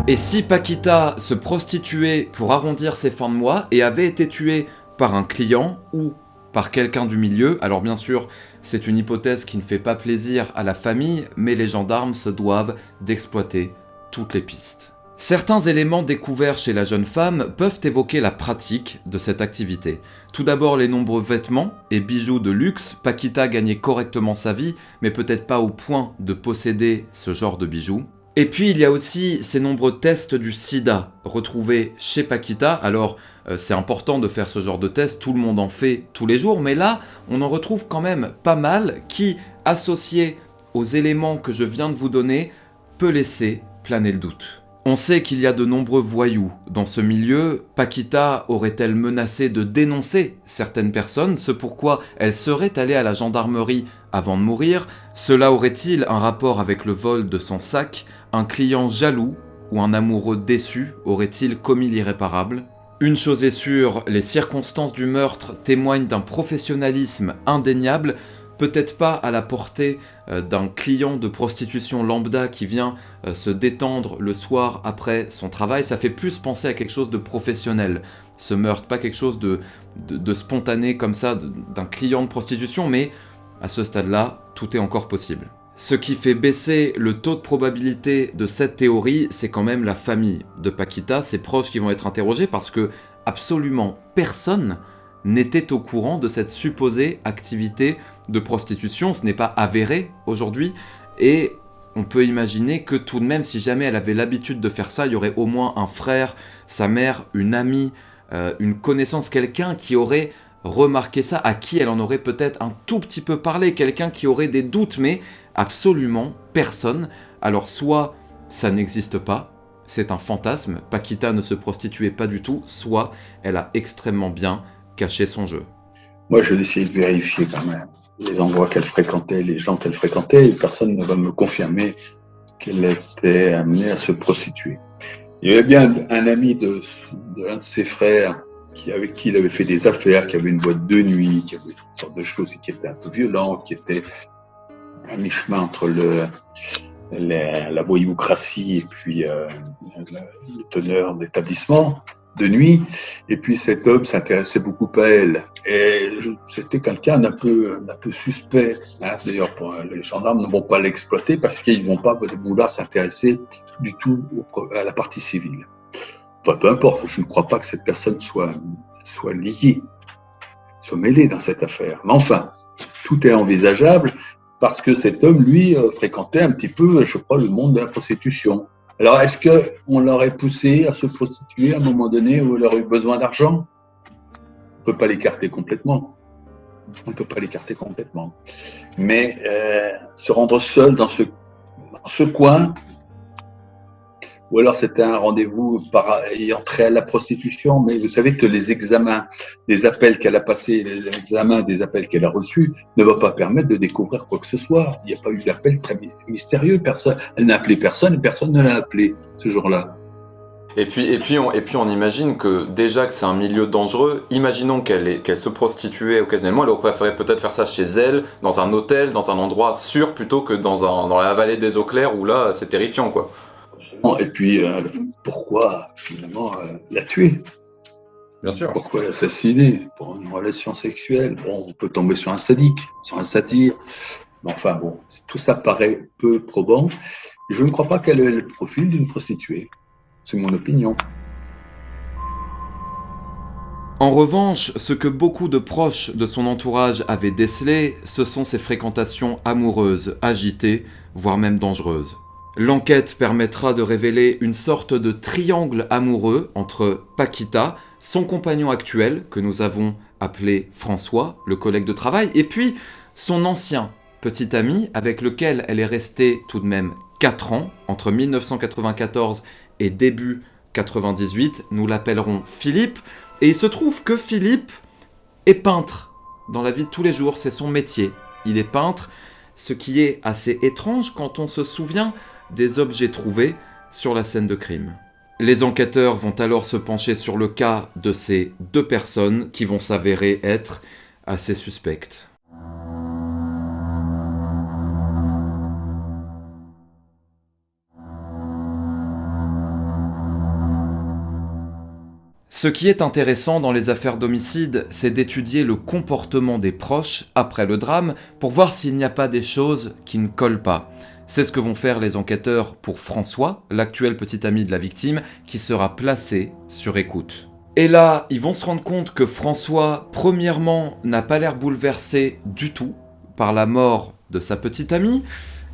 A: Et si Paquita se prostituait pour arrondir ses fins de mois et avait été tuée par un client ou par quelqu'un du milieu, alors bien sûr, c'est une hypothèse qui ne fait pas plaisir à la famille, mais les gendarmes se doivent d'exploiter toutes les pistes. Certains éléments découverts chez la jeune femme peuvent évoquer la pratique de cette activité. Tout d'abord, les nombreux vêtements et bijoux de luxe. Paquita gagnait correctement sa vie, mais peut-être pas au point de posséder ce genre de bijoux. Et puis il y a aussi ces nombreux tests du sida retrouvés chez Paquita. Alors c'est important de faire ce genre de tests, tout le monde en fait tous les jours, mais là on en retrouve quand même pas mal qui, associés aux éléments que je viens de vous donner, peut laisser planer le doute. On sait qu'il y a de nombreux voyous dans ce milieu. Paquita aurait-elle menacé de dénoncer certaines personnes, ce pourquoi elle serait allée à la gendarmerie avant de mourir? Cela aurait-il un rapport avec le vol de son sac? Un client jaloux ou un amoureux déçu aurait-il commis l'irréparable? Une chose est sûre, les circonstances du meurtre témoignent d'un professionnalisme indéniable, peut-être pas à la portée d'un client de prostitution lambda qui vient se détendre le soir après son travail. Ça fait plus penser à quelque chose de professionnel, ce meurtre, pas quelque chose de spontané comme ça, d'un client de prostitution, mais à ce stade-là, tout est encore possible. Ce qui fait baisser le taux de probabilité de cette théorie, c'est quand même la famille de Paquita, ses proches qui vont être interrogés parce que absolument personne n'était au courant de cette supposée activité de prostitution. Ce n'est pas avéré aujourd'hui et on peut imaginer que tout de même, si jamais elle avait l'habitude de faire ça, il y aurait au moins un frère, sa mère, une amie, une connaissance, quelqu'un qui aurait remarqué ça, à qui elle en aurait peut-être un tout petit peu parlé, quelqu'un qui aurait des doutes, mais absolument personne. Alors soit ça n'existe pas, c'est un fantasme, Paquita ne se prostituait pas du tout, soit elle a extrêmement bien caché son jeu.
B: Moi, je vais essayer de vérifier quand même les endroits qu'elle fréquentait, les gens qu'elle fréquentait, et personne ne va me confirmer qu'elle était amenée à se prostituer. Il y avait bien un ami de l'un de ses frères avec qui il avait fait des affaires, qui avait une boîte de nuit, qui avait toutes sortes de choses et qui était un peu violent, qui était à mi-chemin entre la voyoucratie et puis le teneur d'établissement de nuit. Et puis cet homme s'intéressait beaucoup à elle. Et c'était quelqu'un d'un peu suspect. Hein. D'ailleurs, les gendarmes ne vont pas l'exploiter parce qu'ils ne vont pas vouloir s'intéresser du tout à la partie civile. Enfin, peu importe, je ne crois pas que cette personne soit liée, soit mêlée dans cette affaire. Mais enfin, tout est envisageable parce que cet homme, lui, fréquentait un petit peu, je crois, le monde de la prostitution. Alors, est-ce qu'on l'aurait poussé à se prostituer à un moment donné où elle aurait eu besoin d'argent? On ne peut pas l'écarter complètement. Mais se rendre seul dans ce coin, ou alors c'était un rendez-vous ayant trait à la prostitution, mais vous savez que les examens, les appels qu'elle a passés, les examens des appels qu'elle a reçus ne vont pas permettre de découvrir quoi que ce soit. Il n'y a pas eu d'appel très mystérieux, elle n'a appelé personne et personne ne l'a appelé ce jour-là.
A: Et puis on imagine que déjà que c'est un milieu dangereux, imaginons qu'elle se prostituait occasionnellement, elle aurait préféré peut-être faire ça chez elle, dans un hôtel, dans un endroit sûr, plutôt que dans la vallée des eaux claires où là c'est terrifiant quoi.
B: Et puis, pourquoi finalement la tuer?
A: Bien sûr.
B: Pourquoi l'assassiner? Pour une relation sexuelle? Bon, on peut tomber sur un sadique, sur un satire. Mais enfin bon, tout ça paraît peu probant. Je ne crois pas qu'elle ait le profil d'une prostituée. C'est mon opinion.
A: En revanche, ce que beaucoup de proches de son entourage avaient décelé, ce sont ses fréquentations amoureuses, agitées, voire même dangereuses. L'enquête permettra de révéler une sorte de triangle amoureux entre Paquita, son compagnon actuel, que nous avons appelé François, le collègue de travail, et puis son ancien petit ami avec lequel elle est restée tout de même 4 ans, entre 1994 et début 98, nous l'appellerons Philippe, et il se trouve que Philippe est peintre. Dans la vie de tous les jours, c'est son métier. Il est peintre, ce qui est assez étrange quand on se souvient des objets trouvés sur la scène de crime. Les enquêteurs vont alors se pencher sur le cas de ces 2 personnes qui vont s'avérer être assez suspectes. Ce qui est intéressant dans les affaires d'homicide, c'est d'étudier le comportement des proches après le drame pour voir s'il n'y a pas des choses qui ne collent pas. C'est ce que vont faire les enquêteurs pour François, l'actuel petit ami de la victime, qui sera placé sur écoute. Et là, ils vont se rendre compte que François, premièrement, n'a pas l'air bouleversé du tout par la mort de sa petite amie,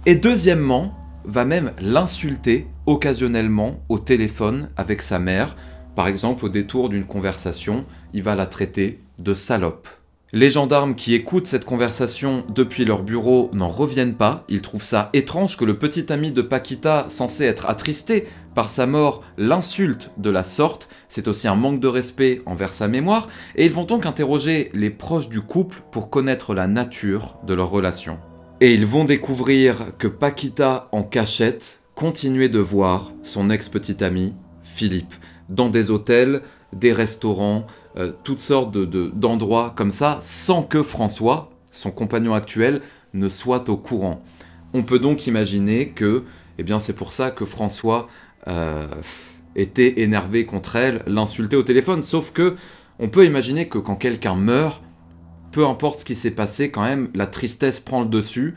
A: et deuxièmement, va même l'insulter occasionnellement au téléphone avec sa mère. Par exemple, au détour d'une conversation, il va la traiter de salope. Les gendarmes qui écoutent cette conversation depuis leur bureau n'en reviennent pas. Ils trouvent ça étrange que le petit ami de Paquita, censé être attristé par sa mort, l'insulte de la sorte. C'est aussi un manque de respect envers sa mémoire. Et ils vont donc interroger les proches du couple pour connaître la nature de leur relation. Et ils vont découvrir que Paquita, en cachette, continuait de voir son ex-petit ami, Philippe, dans des hôtels, des restaurants, toutes sortes d'endroits comme ça, sans que François, son compagnon actuel, ne soit au courant. On peut donc imaginer que, c'est pour ça que François était énervé contre elle, l'insultait au téléphone. Sauf que, on peut imaginer que quand quelqu'un meurt, peu importe ce qui s'est passé, quand même, la tristesse prend le dessus.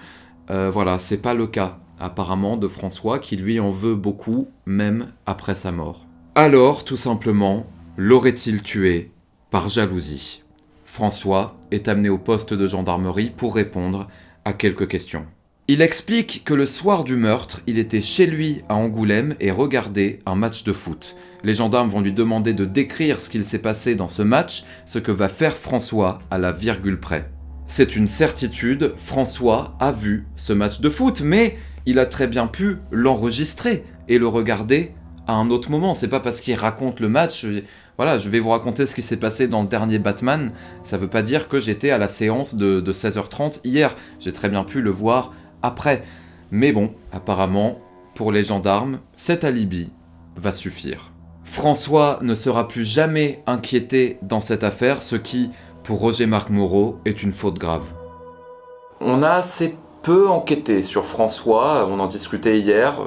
A: C'est pas le cas, apparemment, de François, qui lui en veut beaucoup, même après sa mort. Alors, tout simplement, l'aurait-il tué par jalousie? François est amené au poste de gendarmerie pour répondre à quelques questions. Il explique que le soir du meurtre, il était chez lui à Angoulême et regardait un match de foot. Les gendarmes vont lui demander de décrire ce qu'il s'est passé dans ce match, ce que va faire François à la virgule près. C'est une certitude, François a vu ce match de foot, mais il a très bien pu l'enregistrer et le regarder à un autre moment. C'est pas parce qu'il raconte le match, je vais vous raconter ce qui s'est passé dans le dernier Batman, ça veut pas dire que j'étais à la séance de 16h30 hier, j'ai très bien pu le voir après. Mais bon, apparemment, pour les gendarmes, cet alibi va suffire. François ne sera plus jamais inquiété dans cette affaire, ce qui, pour Roger-Marc Moreau, est une faute grave. On a assez peu enquêté sur François, on en discutait hier,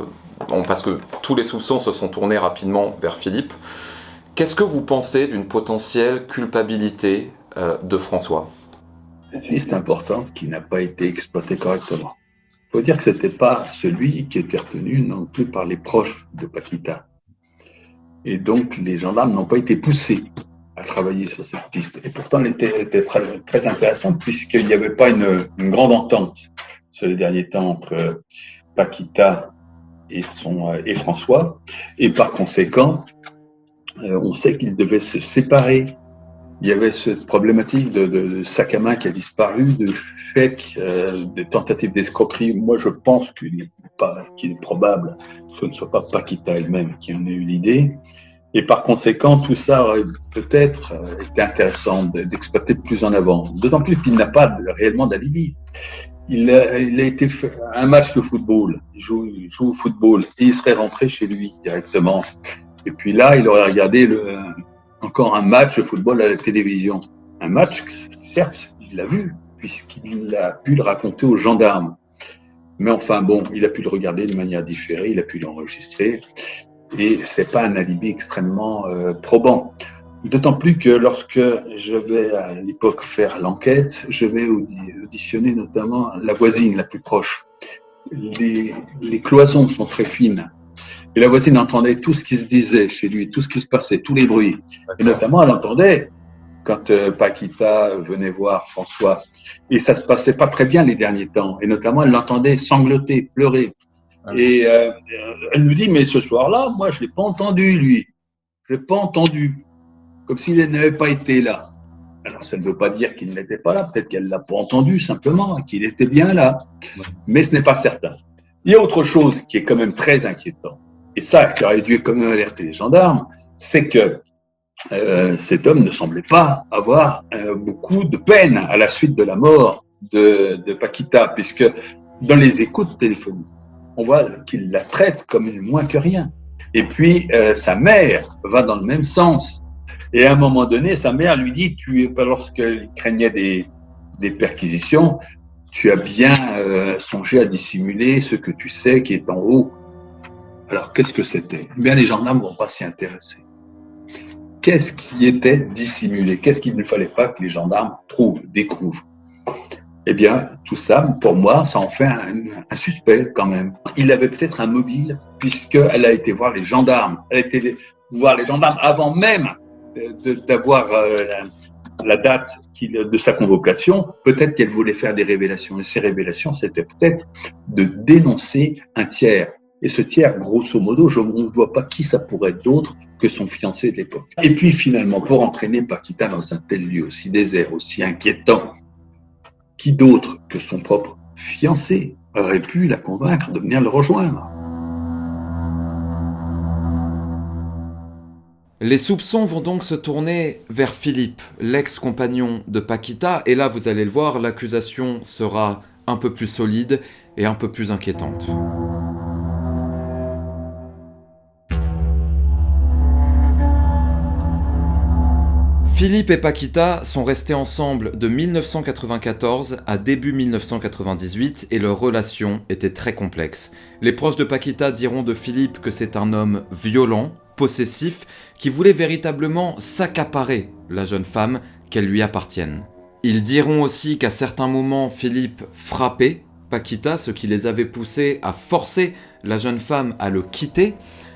A: parce que tous les soupçons se sont tournés rapidement vers Philippe. Qu'est-ce que vous pensez d'une potentielle culpabilité de François?
B: C'est une liste importante qui n'a pas été exploitée correctement. Il faut dire que ce n'était pas celui qui était retenu non plus par les proches de Paquita. Et donc, les gendarmes n'ont pas été poussés à travailler sur cette piste. Et pourtant, elle était très, très intéressante puisqu'il n'y avait pas une grande entente sur les derniers temps entre Paquita et François. Et par conséquent, on sait qu'ils devaient se séparer. Il y avait cette problématique de sac à main qui a disparu, de chèques, de tentatives d'escroquerie. Moi, je pense qu'il est probable que ce ne soit pas Paquita elle-même qui en ait eu l'idée. Et par conséquent, tout ça aurait peut-être été intéressant d'exploiter plus en avant. D'autant plus qu'il n'a pas réellement d'alibi. Il a été fait un match de football, il joue au football et il serait rentré chez lui directement. Et puis là, il aurait regardé encore un match de football à la télévision. Un match, certes, il l'a vu, puisqu'il a pu le raconter aux gendarmes. Mais enfin, bon, il a pu le regarder de manière différée, il a pu l'enregistrer. Et c'est pas un alibi extrêmement probant. D'autant plus que lorsque je vais à l'époque faire l'enquête, je vais auditionner notamment la voisine la plus proche. Les cloisons sont très fines. Et la voisine entendait tout ce qui se disait chez lui, tout ce qui se passait, tous les bruits. Et notamment, elle entendait quand Paquita venait voir François. Et ça se passait pas très bien les derniers temps. Et notamment, elle l'entendait sangloter, pleurer. Et elle nous dit, mais ce soir-là, moi, je l'ai pas entendu, lui. Je l'ai pas entendu. Comme s'il n'avait pas été là. Alors, ça ne veut pas dire qu'il n'était pas là. Peut-être qu'elle l'a pas entendu, simplement, qu'il était bien là. Mais ce n'est pas certain. Il y a autre chose qui est quand même très inquiétant. Et ça, qui aurait dû quand même alerter les gendarmes, c'est que cet homme ne semblait pas avoir beaucoup de peine à la suite de la mort de Paquita, puisque dans les écoutes téléphoniques, on voit qu'il la traite comme une moins que rien. Et puis, sa mère va dans le même sens. Et à un moment donné, sa mère lui dit, lorsqu'il craignait des perquisitions, tu as bien songé à dissimuler ce que tu sais qui est en haut. Alors, qu'est-ce que c'était ? Eh bien, les gendarmes ne vont pas s'y intéresser. Qu'est-ce qui était dissimulé ? Qu'est-ce qu'il ne fallait pas que les gendarmes découvrent ? Eh bien, tout ça, pour moi, ça en fait un suspect quand même. Il avait peut-être un mobile, puisqu'elle a été voir les gendarmes. Elle a été voir les gendarmes avant même d'avoir la date de sa convocation. Peut-être qu'elle voulait faire des révélations. Et ces révélations, c'était peut-être de dénoncer un tiers. Et ce tiers, grosso modo, on ne voit pas qui ça pourrait être d'autre que son fiancé de l'époque. Et puis finalement, pour entraîner Paquita dans un tel lieu aussi désert, aussi inquiétant, qui d'autre que son propre fiancé aurait pu la convaincre de venir le rejoindre ?
A: Les soupçons vont donc se tourner vers Philippe, l'ex-compagnon de Paquita, et là vous allez le voir, l'accusation sera un peu plus solide et un peu plus inquiétante. Philippe et Paquita sont restés ensemble de 1994 à début 1998 et leur relation était très complexe. Les proches de Paquita diront de Philippe que c'est un homme violent, possessif, qui voulait véritablement s'accaparer la jeune femme, qu'elle lui appartienne. Ils diront aussi qu'à certains moments, Philippe frappait Paquita, ce qui les avait poussés à forcer la jeune femme à le quitter,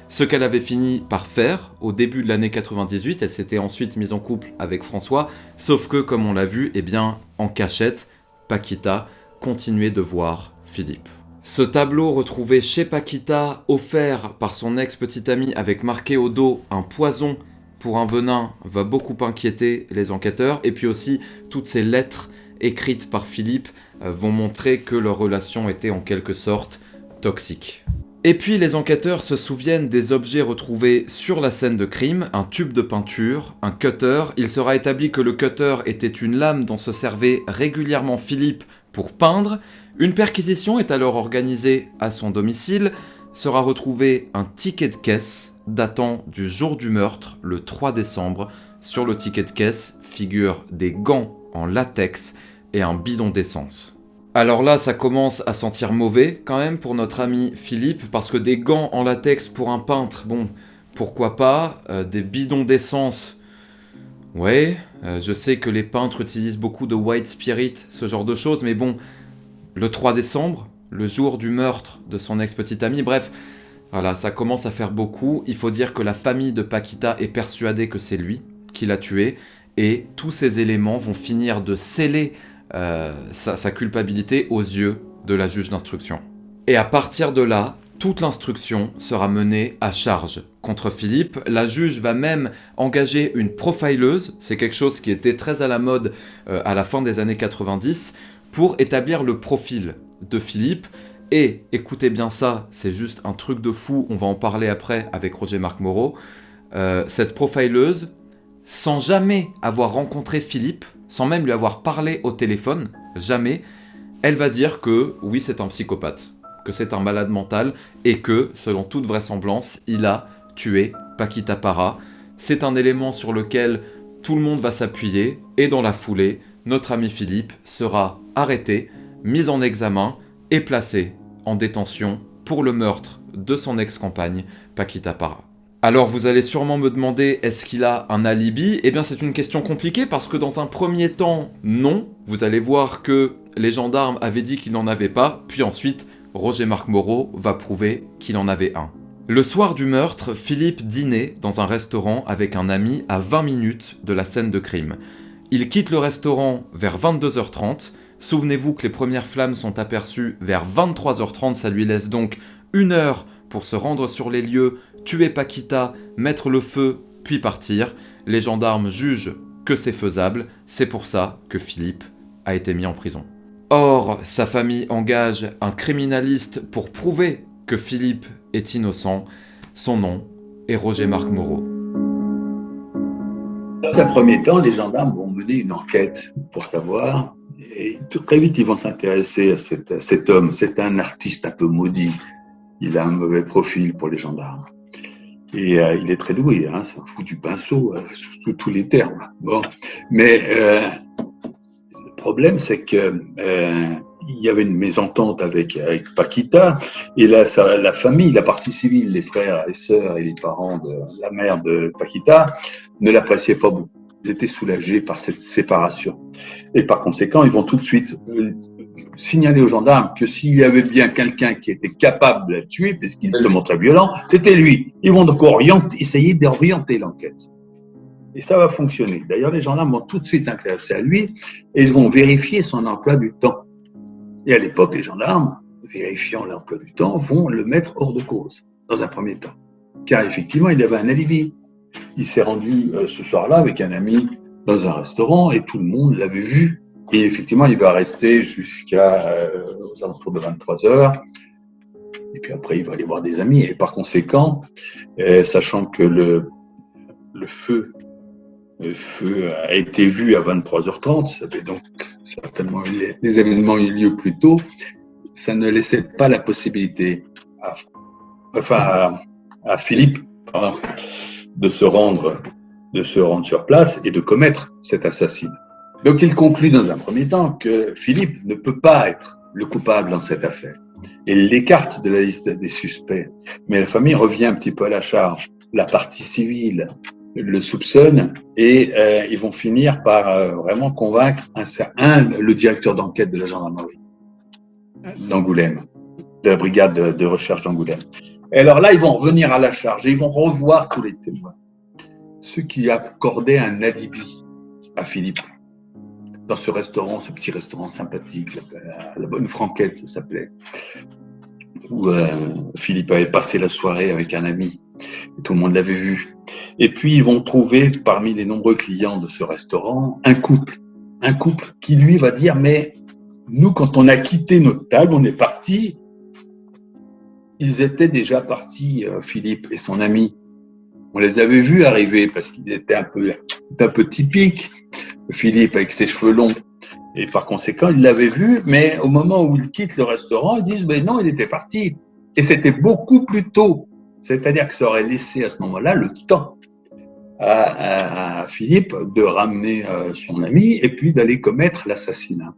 A: ce qu'elle avait fini par faire au début de l'année 98. Elle s'était ensuite mise en couple avec François, sauf que, comme on l'a vu, eh bien, en cachette, Paquita continuait de voir Philippe. Ce tableau retrouvé chez Paquita, offert par son ex-petite amie avec marqué au dos un poison pour un venin, va beaucoup inquiéter les enquêteurs. Et puis aussi, toutes ces lettres écrites par Philippe vont montrer que leur relation était en quelque sorte toxique. Et puis les enquêteurs se souviennent des objets retrouvés sur la scène de crime, un tube de peinture, un cutter. Il sera établi que le cutter était une lame dont se servait régulièrement Philippe pour peindre. Une perquisition est alors organisée à son domicile. Sera retrouvé un ticket de caisse datant du jour du meurtre, le 3 décembre. Sur le ticket de caisse figurent des gants en latex et un bidon d'essence. Alors là, ça commence à sentir mauvais quand même pour notre ami Philippe, parce que des gants en latex pour un peintre, bon, pourquoi pas, des bidons d'essence, ouais, je sais que les peintres utilisent beaucoup de white spirit, ce genre de choses, mais bon, le 3 décembre, le jour du meurtre de son ex-petite amie, bref, voilà, ça commence à faire beaucoup. Il faut dire que la famille de Paquita est persuadée que c'est lui qui l'a tué, et tous ces éléments vont finir de sceller sa culpabilité aux yeux de la juge d'instruction. Et à partir de là, toute l'instruction sera menée à charge contre Philippe. La juge va même engager une profileuse, c'est quelque chose qui était très à la mode à la fin des années 90, pour établir le profil de Philippe. Et écoutez bien ça, c'est juste un truc de fou, on va en parler après avec Roger Marc Moreau. Cette profileuse, sans jamais avoir rencontré Philippe, sans même lui avoir parlé au téléphone, jamais, elle va dire que oui, c'est un psychopathe, que c'est un malade mental et que, selon toute vraisemblance, il a tué Paquita Para. C'est un élément sur lequel tout le monde va s'appuyer, et dans la foulée, notre ami Philippe sera arrêté, mis en examen et placé en détention pour le meurtre de son ex-compagne, Paquita Para. Alors vous allez sûrement me demander, est-ce qu'il a un alibi ? Eh bien c'est une question compliquée parce que dans un premier temps, non. Vous allez voir que les gendarmes avaient dit qu'il n'en avait pas, puis ensuite, Roger-Marc Moreau va prouver qu'il en avait un. Le soir du meurtre, Philippe dînait dans un restaurant avec un ami à 20 minutes de la scène de crime. Il quitte le restaurant vers 22h30. Souvenez-vous que les premières flammes sont aperçues vers 23h30, ça lui laisse donc 1 heure pour se rendre sur les lieux, tuer Paquita, mettre le feu, puis partir. Les gendarmes jugent que c'est faisable, c'est pour ça que Philippe a été mis en prison. Or, sa famille engage un criminaliste pour prouver que Philippe est innocent. Son nom est Roger-Marc Moreau.
B: Dans un premier temps, les gendarmes vont mener une enquête pour savoir, et très vite ils vont s'intéresser à cet homme. C'est un artiste un peu maudit. Il a un mauvais profil pour les gendarmes. Et il est très doué, hein, c'est un fou du pinceau, sous tous les termes. Bon. Mais le problème, c'est que il y avait une mésentente avec Paquita, et là, la famille, la partie civile, les frères, les sœurs et les parents de la mère de Paquita ne l'appréciaient pas beaucoup. Ils étaient soulagés par cette séparation. Et par conséquent, ils vont tout de suite signaler aux gendarmes que s'il y avait bien quelqu'un qui était capable de la tuer, parce qu'il se montrait violent, c'était lui. Ils vont donc essayer d'orienter l'enquête. Et ça va fonctionner. D'ailleurs, les gendarmes vont tout de suite intéresser à lui et ils vont vérifier son emploi du temps. Et à l'époque, les gendarmes, vérifiant l'emploi du temps, vont le mettre hors de cause, dans un premier temps. Car effectivement, il avait un alibi. Il s'est rendu ce soir-là avec un ami dans un restaurant et tout le monde l'avait vu. Et effectivement, il va rester jusqu'à aux alentours de 23h. Et puis après, il va aller voir des amis. Et par conséquent, sachant que le feu a été vu à 23h30, ça avait donc certainement les événements ont eu lieu plus tôt, ça ne laissait pas la possibilité à Philippe de se rendre sur place et de commettre cet assassinat. Donc il conclut dans un premier temps que Philippe ne peut pas être le coupable dans cette affaire. Il l'écarte de la liste des suspects, mais la famille revient un petit peu à la charge. La partie civile le soupçonne et ils vont finir par vraiment convaincre le directeur d'enquête de la gendarmerie d'Angoulême, de la brigade de recherche d'Angoulême. Et alors là, ils vont revenir à la charge et ils vont revoir tous les témoins. Ceux qui accordaient un alibi à Philippe dans ce restaurant, ce petit restaurant sympathique, la Bonne Franquette, ça s'appelait, où Philippe avait passé la soirée avec un ami. Et tout le monde l'avait vu. Et puis, ils vont trouver, parmi les nombreux clients de ce restaurant, un couple qui, lui, va dire, mais nous, quand on a quitté notre table, on est partis, ils étaient déjà partis, Philippe et son ami. On les avait vus arriver parce qu'ils étaient un peu typiques. Philippe avec ses cheveux longs. Et par conséquent, ils l'avaient vu, mais au moment où ils quittent le restaurant, ils disent, mais non, il était parti. Et c'était beaucoup plus tôt. C'est-à-dire que ça aurait laissé à ce moment-là le temps à Philippe de ramener son ami et puis d'aller commettre l'assassinat.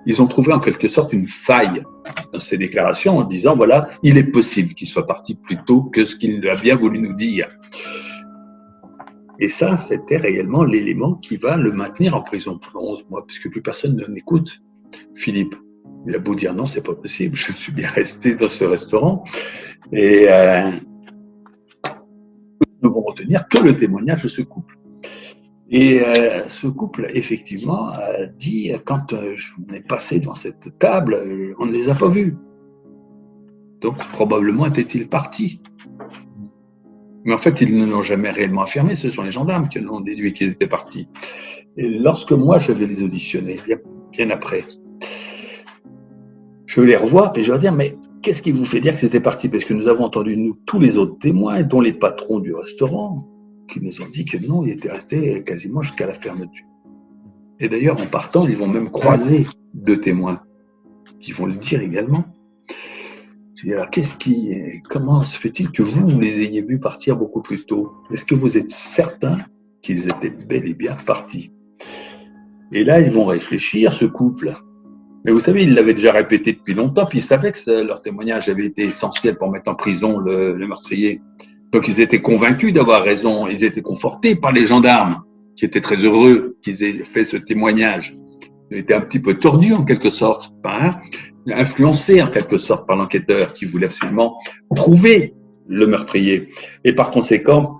B: Ils ont trouvé en quelque sorte une faille dans ces déclarations en disant, voilà, il est possible qu'il soit parti plus tôt que ce qu'il a bien voulu nous dire. Et ça, c'était réellement l'élément qui va le maintenir en prison pendant 11 mois, puisque plus personne ne l'écoute. Philippe, il a beau dire non, c'est pas possible, je suis bien resté dans ce restaurant. Et nous ne vont retenir que le témoignage de ce couple. Et ce couple, effectivement, a dit, quand on est passé devant cette table, on ne les a pas vus. Donc, probablement étaient-ils partis. Mais en fait, ils ne l'ont jamais réellement affirmé, ce sont les gendarmes qui en ont déduit qu'ils étaient partis. Et lorsque moi, je vais les auditionner, bien après, je vais les revoir et je vais leur dire, mais qu'est-ce qui vous fait dire que c'était parti? Parce que nous avons entendu, nous, tous les autres témoins, dont les patrons du restaurant, qui nous ont dit que non, il était resté quasiment jusqu'à la fermeture. Et d'ailleurs, en partant, ils vont même croiser 2 témoins qui vont le dire également. Je dis, alors, comment se fait-il que vous les ayez vus partir beaucoup plus tôt? Est-ce que vous êtes certain qu'ils étaient bel et bien partis? Et là, ils vont réfléchir, ce couple. Mais vous savez, ils l'avaient déjà répété depuis longtemps, puis ils savaient que leur témoignage avait été essentiel pour mettre en prison le meurtrier. Donc, ils étaient convaincus d'avoir raison. Ils étaient confortés par les gendarmes, qui étaient très heureux qu'ils aient fait ce témoignage. Ils étaient un petit peu tordus, en quelque sorte, influencés, en quelque sorte, par l'enquêteur, qui voulait absolument trouver le meurtrier. Et par conséquent,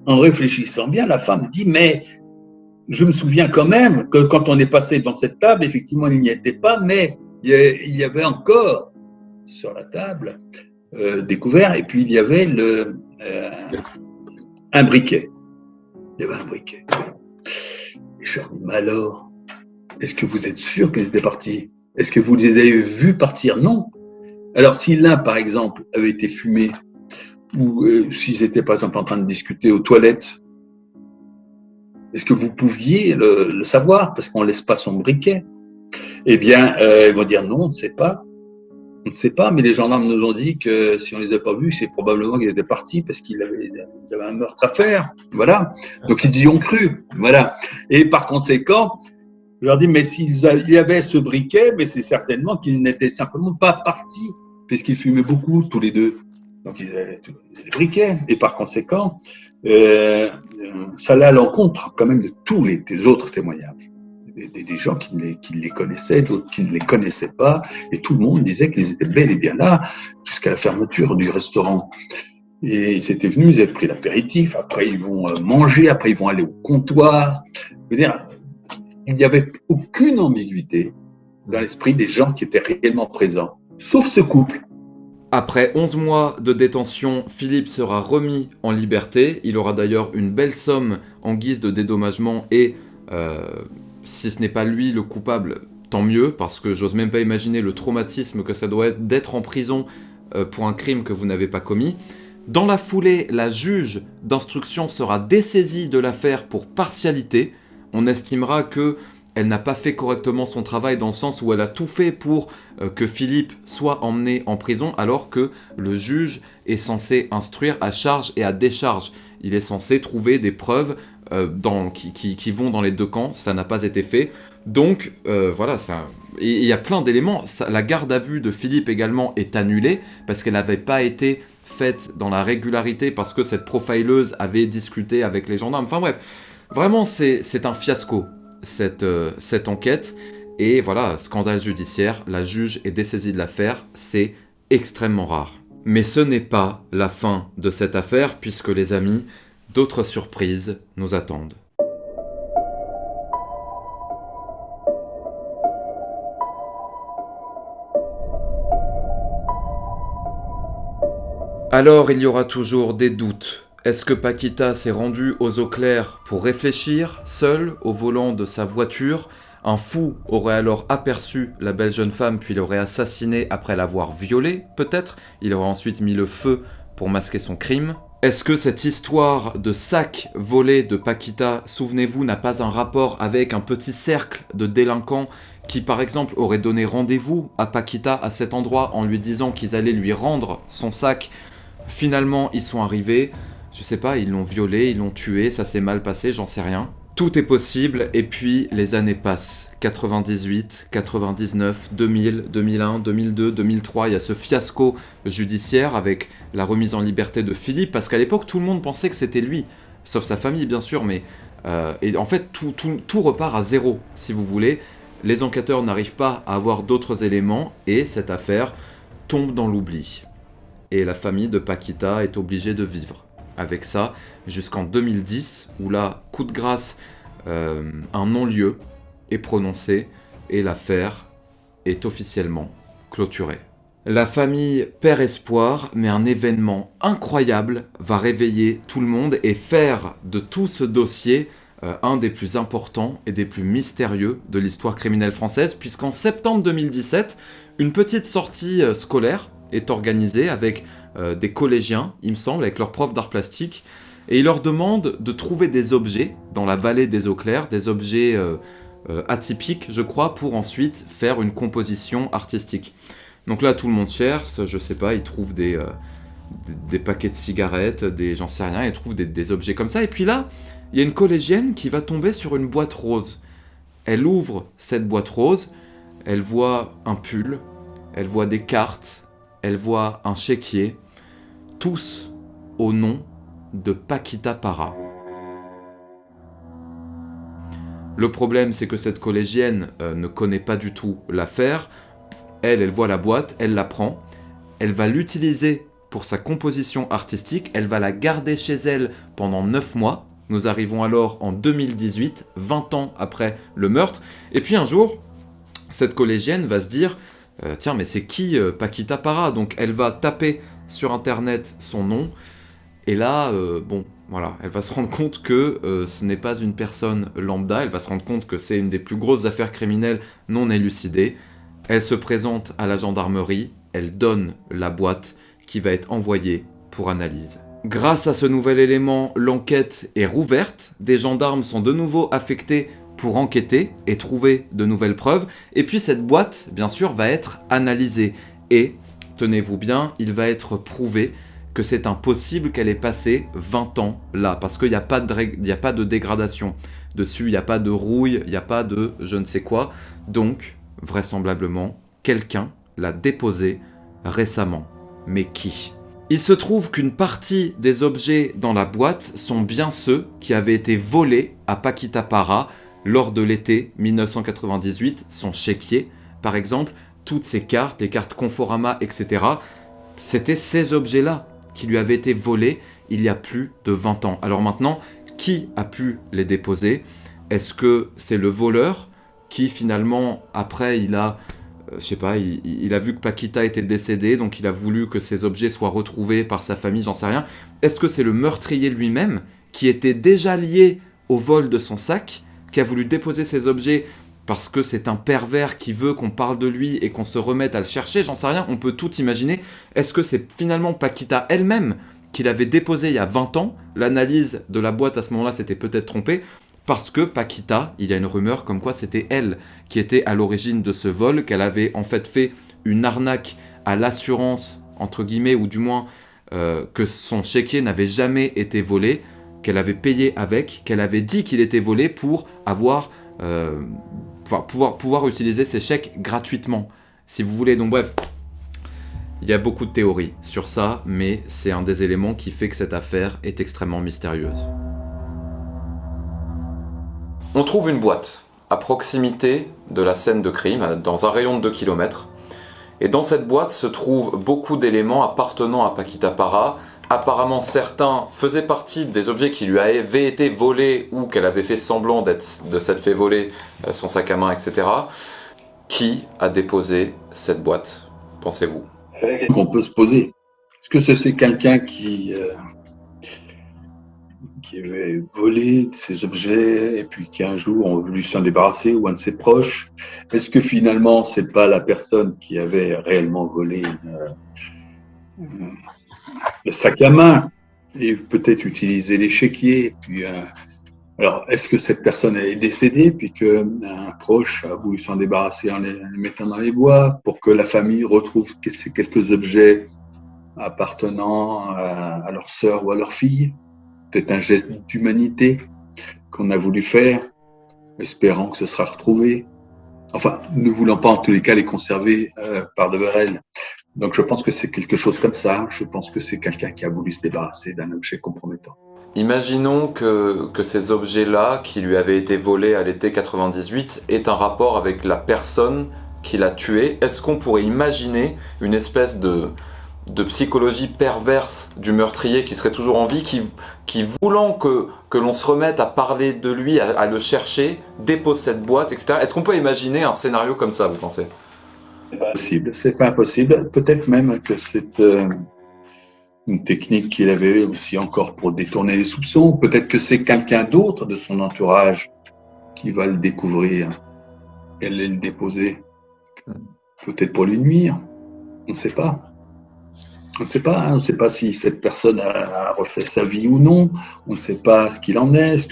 B: en réfléchissant bien, la femme dit, mais je me souviens quand même que quand on est passé devant cette table, effectivement, il n'y était pas, mais il y avait encore sur la table découvert, et puis il y avait un briquet. Il y avait un briquet. Et je leur dis, mais alors, est-ce que vous êtes sûr qu'ils étaient partis? Est-ce que vous les avez vus partir? Non. Alors, si l'un, par exemple, avait été fumé, ou s'ils étaient, par exemple, en train de discuter aux toilettes, est-ce que vous pouviez le savoir? Parce qu'on ne laisse pas son briquet. Eh bien, ils vont dire non, on ne sait pas. On ne sait pas, mais les gendarmes nous ont dit que si on ne les a pas vus, c'est probablement qu'ils étaient partis parce qu'ils avaient un meurtre à faire. Voilà. Donc, ils y ont cru. Voilà. Et par conséquent, je leur dis, mais s'il y avait ce briquet, mais c'est certainement qu'ils n'étaient simplement pas partis puisqu'ils fumaient beaucoup tous les deux. Donc, ils avaient des briquets. Et par conséquent, ça allait à l'encontre quand même de tous les autres témoignages. Des gens qui les connaissaient, d'autres qui ne les connaissaient pas, et tout le monde disait qu'ils étaient bel et bien là jusqu'à la fermeture du restaurant. Et ils étaient venus, ils avaient pris l'apéritif, après ils vont manger, après ils vont aller au comptoir. Je veux dire, il n'y avait aucune ambiguïté dans l'esprit des gens qui étaient réellement présents, sauf ce couple.
A: Après 11 mois de détention, Philippe sera remis en liberté. Il aura d'ailleurs une belle somme en guise de dédommagement et si ce n'est pas lui le coupable, tant mieux, parce que j'ose même pas imaginer le traumatisme que ça doit être d'être en prison pour un crime que vous n'avez pas commis. Dans la foulée, la juge d'instruction sera dessaisie de l'affaire pour partialité. On estimera qu'elle n'a pas fait correctement son travail dans le sens où elle a tout fait pour que Philippe soit emmené en prison, alors que le juge est censé instruire à charge et à décharge. Il est censé trouver des preuves qui vont dans les deux camps, ça n'a pas été fait. Donc voilà, il y a plein d'éléments. La garde à vue de Philippe également est annulée parce qu'elle n'avait pas été faite dans la régularité, parce que cette profileuse avait discuté avec les gendarmes. Enfin bref, vraiment c'est un fiasco cette enquête. Et voilà, scandale judiciaire, la juge est dessaisie de l'affaire, c'est extrêmement rare. Mais ce n'est pas la fin de cette affaire, puisque les amis, d'autres surprises nous attendent. Alors il y aura toujours des doutes. Est-ce que Paquita s'est rendue aux eaux claires pour réfléchir, seule, au volant de sa voiture? Un fou aurait alors aperçu la belle jeune femme puis l'aurait assassinée après l'avoir violée, peut-être. Il aurait ensuite mis le feu pour masquer son crime. Est-ce que cette histoire de sac volé de Paquita, souvenez-vous, n'a pas un rapport avec un petit cercle de délinquants qui, par exemple, aurait donné rendez-vous à Paquita à cet endroit en lui disant qu'ils allaient lui rendre son sac? Finalement, ils sont arrivés, je sais pas, ils l'ont violé, ils l'ont tué, ça s'est mal passé, j'en sais rien. Tout est possible, et puis les années passent. 98, 99, 2000, 2001, 2002, 2003, il y a ce fiasco judiciaire avec la remise en liberté de Philippe, parce qu'à l'époque, tout le monde pensait que c'était lui, sauf sa famille, bien sûr, mais... et en fait, tout repart à zéro, si vous voulez. Les enquêteurs n'arrivent pas à avoir d'autres éléments, et cette affaire tombe dans l'oubli. Et la famille de Paquita est obligée de vivre avec ça jusqu'en 2010, où là, coup de grâce, un non-lieu est prononcé et l'affaire est officiellement clôturée. La famille perd espoir, mais un événement incroyable va réveiller tout le monde et faire de tout ce dossier un des plus importants et des plus mystérieux de l'histoire criminelle française, puisqu'en septembre 2017, une petite sortie scolaire est organisée avec des collégiens, il me semble, avec leurs profs d'art plastique, et ils leur demandent de trouver des objets dans la vallée des eaux claires, des objets atypiques, je crois, pour ensuite faire une composition artistique. Donc là, tout le monde cherche, je sais pas, il trouve des paquets de cigarettes, j'en sais rien, il trouve des objets comme ça. Et puis là, il y a une collégienne qui va tomber sur une boîte rose. Elle ouvre cette boîte rose, elle voit un pull, elle voit des cartes, elle voit un chéquier, tous au nom de Paquita Parra. Le problème, c'est que cette collégienne ne connaît pas du tout l'affaire. Elle voit la boîte, elle la prend, elle va l'utiliser pour sa composition artistique, elle va la garder chez elle pendant 9 mois. Nous arrivons alors en 2018, 20 ans après le meurtre. Et puis un jour, cette collégienne va se dire « Tiens, mais c'est qui Paquita Parra ?» Donc elle va taper sur internet son nom. Et là, voilà, elle va se rendre compte que ce n'est pas une personne lambda. Elle va se rendre compte que c'est une des plus grosses affaires criminelles non élucidées. Elle se présente à la gendarmerie. Elle donne la boîte qui va être envoyée pour analyse. Grâce à ce nouvel élément, l'enquête est rouverte. Des gendarmes sont de nouveau affectés pour enquêter et trouver de nouvelles preuves. Et puis cette boîte, bien sûr, va être analysée. Et, tenez-vous bien, il va être prouvé que c'est impossible qu'elle ait passé 20 ans là. Parce qu'il n'y a pas de dégradation dessus, il n'y a pas de rouille, il n'y a pas de je ne sais quoi. Donc, vraisemblablement, quelqu'un l'a déposée récemment. Mais qui ? Il se trouve qu'une partie des objets dans la boîte sont bien ceux qui avaient été volés à Paquita Parra lors de l'été 1998, son chéquier, par exemple, toutes ces cartes, les cartes Conforama, etc. C'était ces objets-là qui lui avaient été volés il y a plus de 20 ans. Alors maintenant, qui a pu les déposer ? Est-ce que c'est le voleur qui finalement, après, il a vu que Paquita était décédée, donc il a voulu que ces objets soient retrouvés par sa famille, j'en sais rien. Est-ce que c'est le meurtrier lui-même, qui était déjà lié au vol de son sac, qui a voulu déposer ces objets parce que c'est un pervers qui veut qu'on parle de lui et qu'on se remette à le chercher, j'en sais rien, on peut tout imaginer. Est-ce que c'est finalement Paquita elle-même qui l'avait déposé il y a 20 ans ? L'analyse de la boîte à ce moment-là s'était peut-être trompée. Parce que Paquita, il y a une rumeur comme quoi c'était elle qui était à l'origine de ce vol, qu'elle avait en fait une arnaque à l'assurance, entre guillemets, ou du moins que son chéquier n'avait jamais été volé, qu'elle avait payé avec, qu'elle avait dit qu'il était volé pour pouvoir utiliser ses chèques gratuitement, si vous voulez. Donc bref, il y a beaucoup de théories sur ça, mais c'est un des éléments qui fait que cette affaire est extrêmement mystérieuse. On trouve une boîte à proximité de la scène de crime, dans un rayon de 2 km. Et dans cette boîte se trouvent beaucoup d'éléments appartenant à Paquita Parra. Apparemment, certains faisaient partie des objets qui lui avaient été volés ou qu'elle avait fait semblant de s'être fait voler, son sac à main, etc. Qui a déposé cette boîte, pensez-vous ?
B: C'est la question qu'on peut se poser. Est-ce que c'est quelqu'un qui avait volé ces objets et puis qu'un jour on a voulu s'en débarrasser, ou un de ses proches? Est-ce que finalement c'est pas la personne qui avait réellement volé le sac à main et peut-être utilisé l'échiquier? Puis alors est-ce que cette personne est décédée puis qu'un proche a voulu s'en débarrasser en les mettant dans les bois pour que la famille retrouve ces quelques objets appartenant à leur sœur ou à leur fille? Peut-être un geste d'humanité qu'on a voulu faire, espérant que ce sera retrouvé. Enfin, ne voulant pas en tous les cas les conserver par devers elle. Donc je pense que c'est quelque chose comme ça. Je pense que c'est quelqu'un qui a voulu se débarrasser d'un objet compromettant.
A: Imaginons que ces objets-là, qui lui avaient été volés à l'été 98, aient un rapport avec la personne qui l'a tué. Est-ce qu'on pourrait imaginer une espèce de psychologie perverse du meurtrier qui serait toujours en vie, qui voulant que l'on se remette à parler de lui, à le chercher, dépose cette boîte, etc. Est-ce qu'on peut imaginer un scénario comme ça, vous pensez ?
B: C'est pas impossible. Peut-être même que c'est une technique qu'il avait aussi encore pour détourner les soupçons. Peut-être que c'est quelqu'un d'autre de son entourage qui va le découvrir et aller le déposer. Peut-être pour lui nuire. On ne sait pas. On ne sait pas si cette personne a refait sa vie ou non. On ne sait pas ce qu'il en est. Est-ce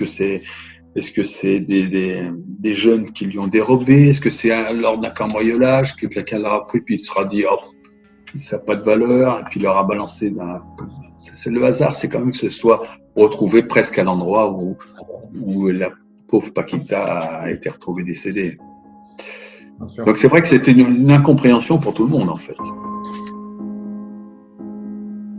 B: Est-ce que c'est des jeunes qui lui ont dérobé? Est-ce que c'est lors d'un cambriolage que quelqu'un l'aura pris puis il se sera dit oh, ça n'a pas de valeur et puis il l'aura balancé c'est le hasard, c'est quand même que ce soit retrouvé presque à l'endroit où la pauvre Paquita a été retrouvée décédée. Donc c'est vrai que c'était une incompréhension pour tout le monde en fait.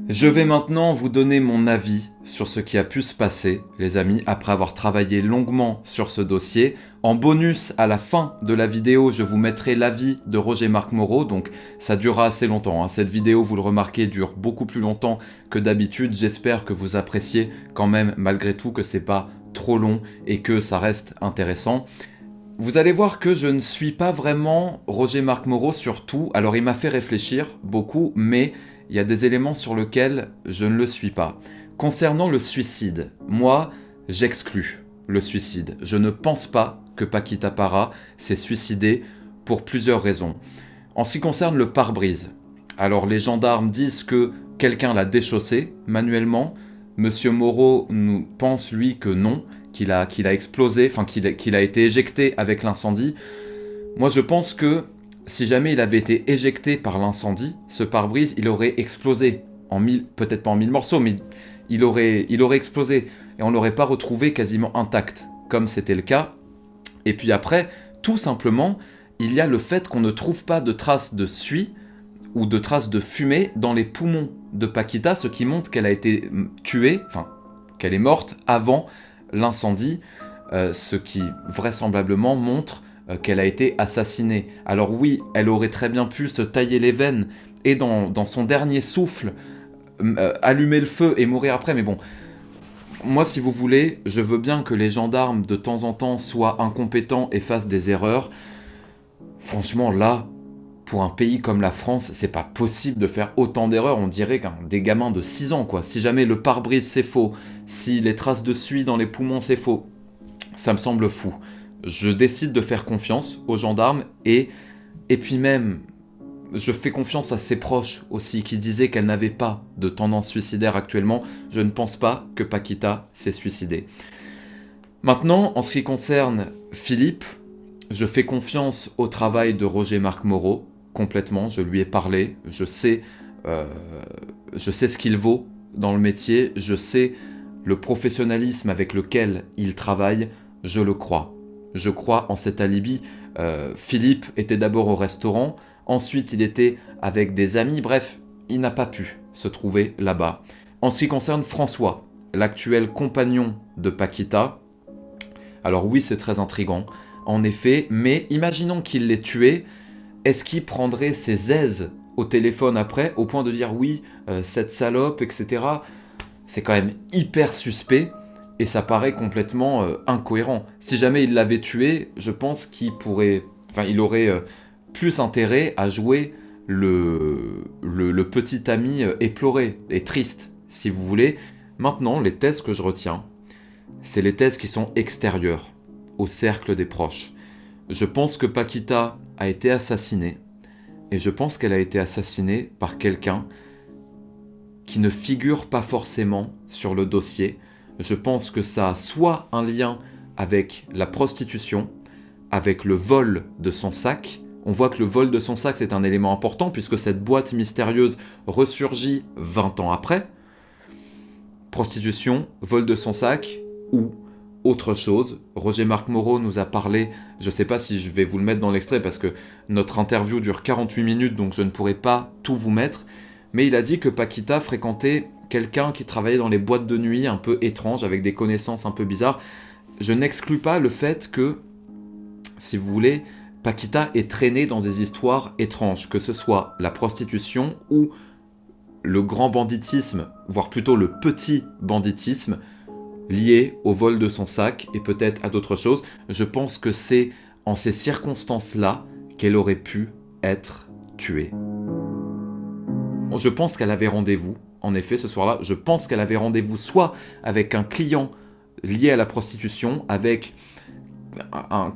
A: Je vais maintenant vous donner mon avis sur ce qui a pu se passer, les amis, après avoir travaillé longuement sur ce dossier. En bonus, à la fin de la vidéo, je vous mettrai l'avis de Roger Marc Moreau, donc ça durera assez longtemps, hein. Cette vidéo, vous le remarquez, dure beaucoup plus longtemps que d'habitude. J'espère que vous appréciez quand même, malgré tout, que c'est pas trop long et que ça reste intéressant. Vous allez voir que je ne suis pas vraiment Roger Marc Moreau sur tout. Alors il m'a fait réfléchir beaucoup, mais il y a des éléments sur lesquels je ne le suis pas. Concernant le suicide, moi, j'exclus le suicide. Je ne pense pas que Paquita Parra s'est suicidée pour plusieurs raisons. En ce qui concerne le pare-brise, alors les gendarmes disent que quelqu'un l'a déchaussé manuellement. Monsieur Moreau nous pense, lui, que non, qu'il a explosé, enfin qu'il a été éjecté avec l'incendie. Moi, je pense que si jamais il avait été éjecté par l'incendie, ce pare-brise, il aurait explosé peut-être pas en 1000 morceaux, mais il aurait explosé et on l'aurait pas retrouvé quasiment intact, comme c'était le cas. Et puis après, tout simplement, il y a le fait qu'on ne trouve pas de traces de suie ou de traces de fumée dans les poumons de Paquita, ce qui montre qu'elle a été tuée, enfin qu'elle est morte avant l'incendie, ce qui vraisemblablement montre qu'elle a été assassinée. Alors oui, elle aurait très bien pu se tailler les veines et dans son dernier souffle allumer le feu et mourir après, mais bon, moi si vous voulez, je veux bien que les gendarmes de temps en temps soient incompétents et fassent des erreurs. Franchement là, pour un pays comme la France, c'est pas possible de faire autant d'erreurs, on dirait des gamins de 6 ans quoi. Si jamais le pare-brise c'est faux, si les traces de suie dans les poumons c'est faux, ça me semble fou. Je décide de faire confiance aux gendarmes et puis même, je fais confiance à ses proches aussi qui disaient qu'elle n'avait pas de tendance suicidaire actuellement. Je ne pense pas que Paquita s'est suicidée. Maintenant, en ce qui concerne Philippe, je fais confiance au travail de Roger Marc Moreau, complètement. Je lui ai parlé, je sais ce qu'il vaut dans le métier, je sais le professionnalisme avec lequel il travaille, je le crois. Je crois en cet alibi. Philippe était d'abord au restaurant, ensuite il était avec des amis, bref, il n'a pas pu se trouver là-bas. En ce qui concerne François, l'actuel compagnon de Paquita, alors oui, c'est très intriguant, en effet, mais imaginons qu'il l'ait tué, est-ce qu'il prendrait ses aises au téléphone après, au point de dire oui, cette salope, etc. C'est quand même hyper suspect. Et ça paraît complètement incohérent. Si jamais il l'avait tué, je pense qu'il aurait plus intérêt à jouer le petit ami éploré et triste, si vous voulez. Maintenant, les thèses que je retiens, c'est les thèses qui sont extérieures au cercle des proches. Je pense que Paquita a été assassinée, et je pense qu'elle a été assassinée par quelqu'un qui ne figure pas forcément sur le dossier. Je pense que ça a soit un lien avec la prostitution, avec le vol de son sac. On voit que le vol de son sac, c'est un élément important puisque cette boîte mystérieuse ressurgit 20 ans après. Prostitution, vol de son sac ou autre chose. Roger Marc Moreau nous a parlé, je ne sais pas si je vais vous le mettre dans l'extrait parce que notre interview dure 48 minutes donc je ne pourrai pas tout vous mettre, mais il a dit que Paquita fréquentait quelqu'un qui travaillait dans les boîtes de nuit un peu étranges, avec des connaissances un peu bizarres. Je n'exclus pas le fait que, si vous voulez, Paquita est traînée dans des histoires étranges, que ce soit la prostitution ou le grand banditisme, voire plutôt le petit banditisme, lié au vol de son sac et peut-être à d'autres choses. Je pense que c'est en ces circonstances-là qu'elle aurait pu être tuée. Je pense qu'elle avait rendez-vous, en effet, ce soir-là. Je pense qu'elle avait rendez-vous soit avec un client lié à la prostitution, avec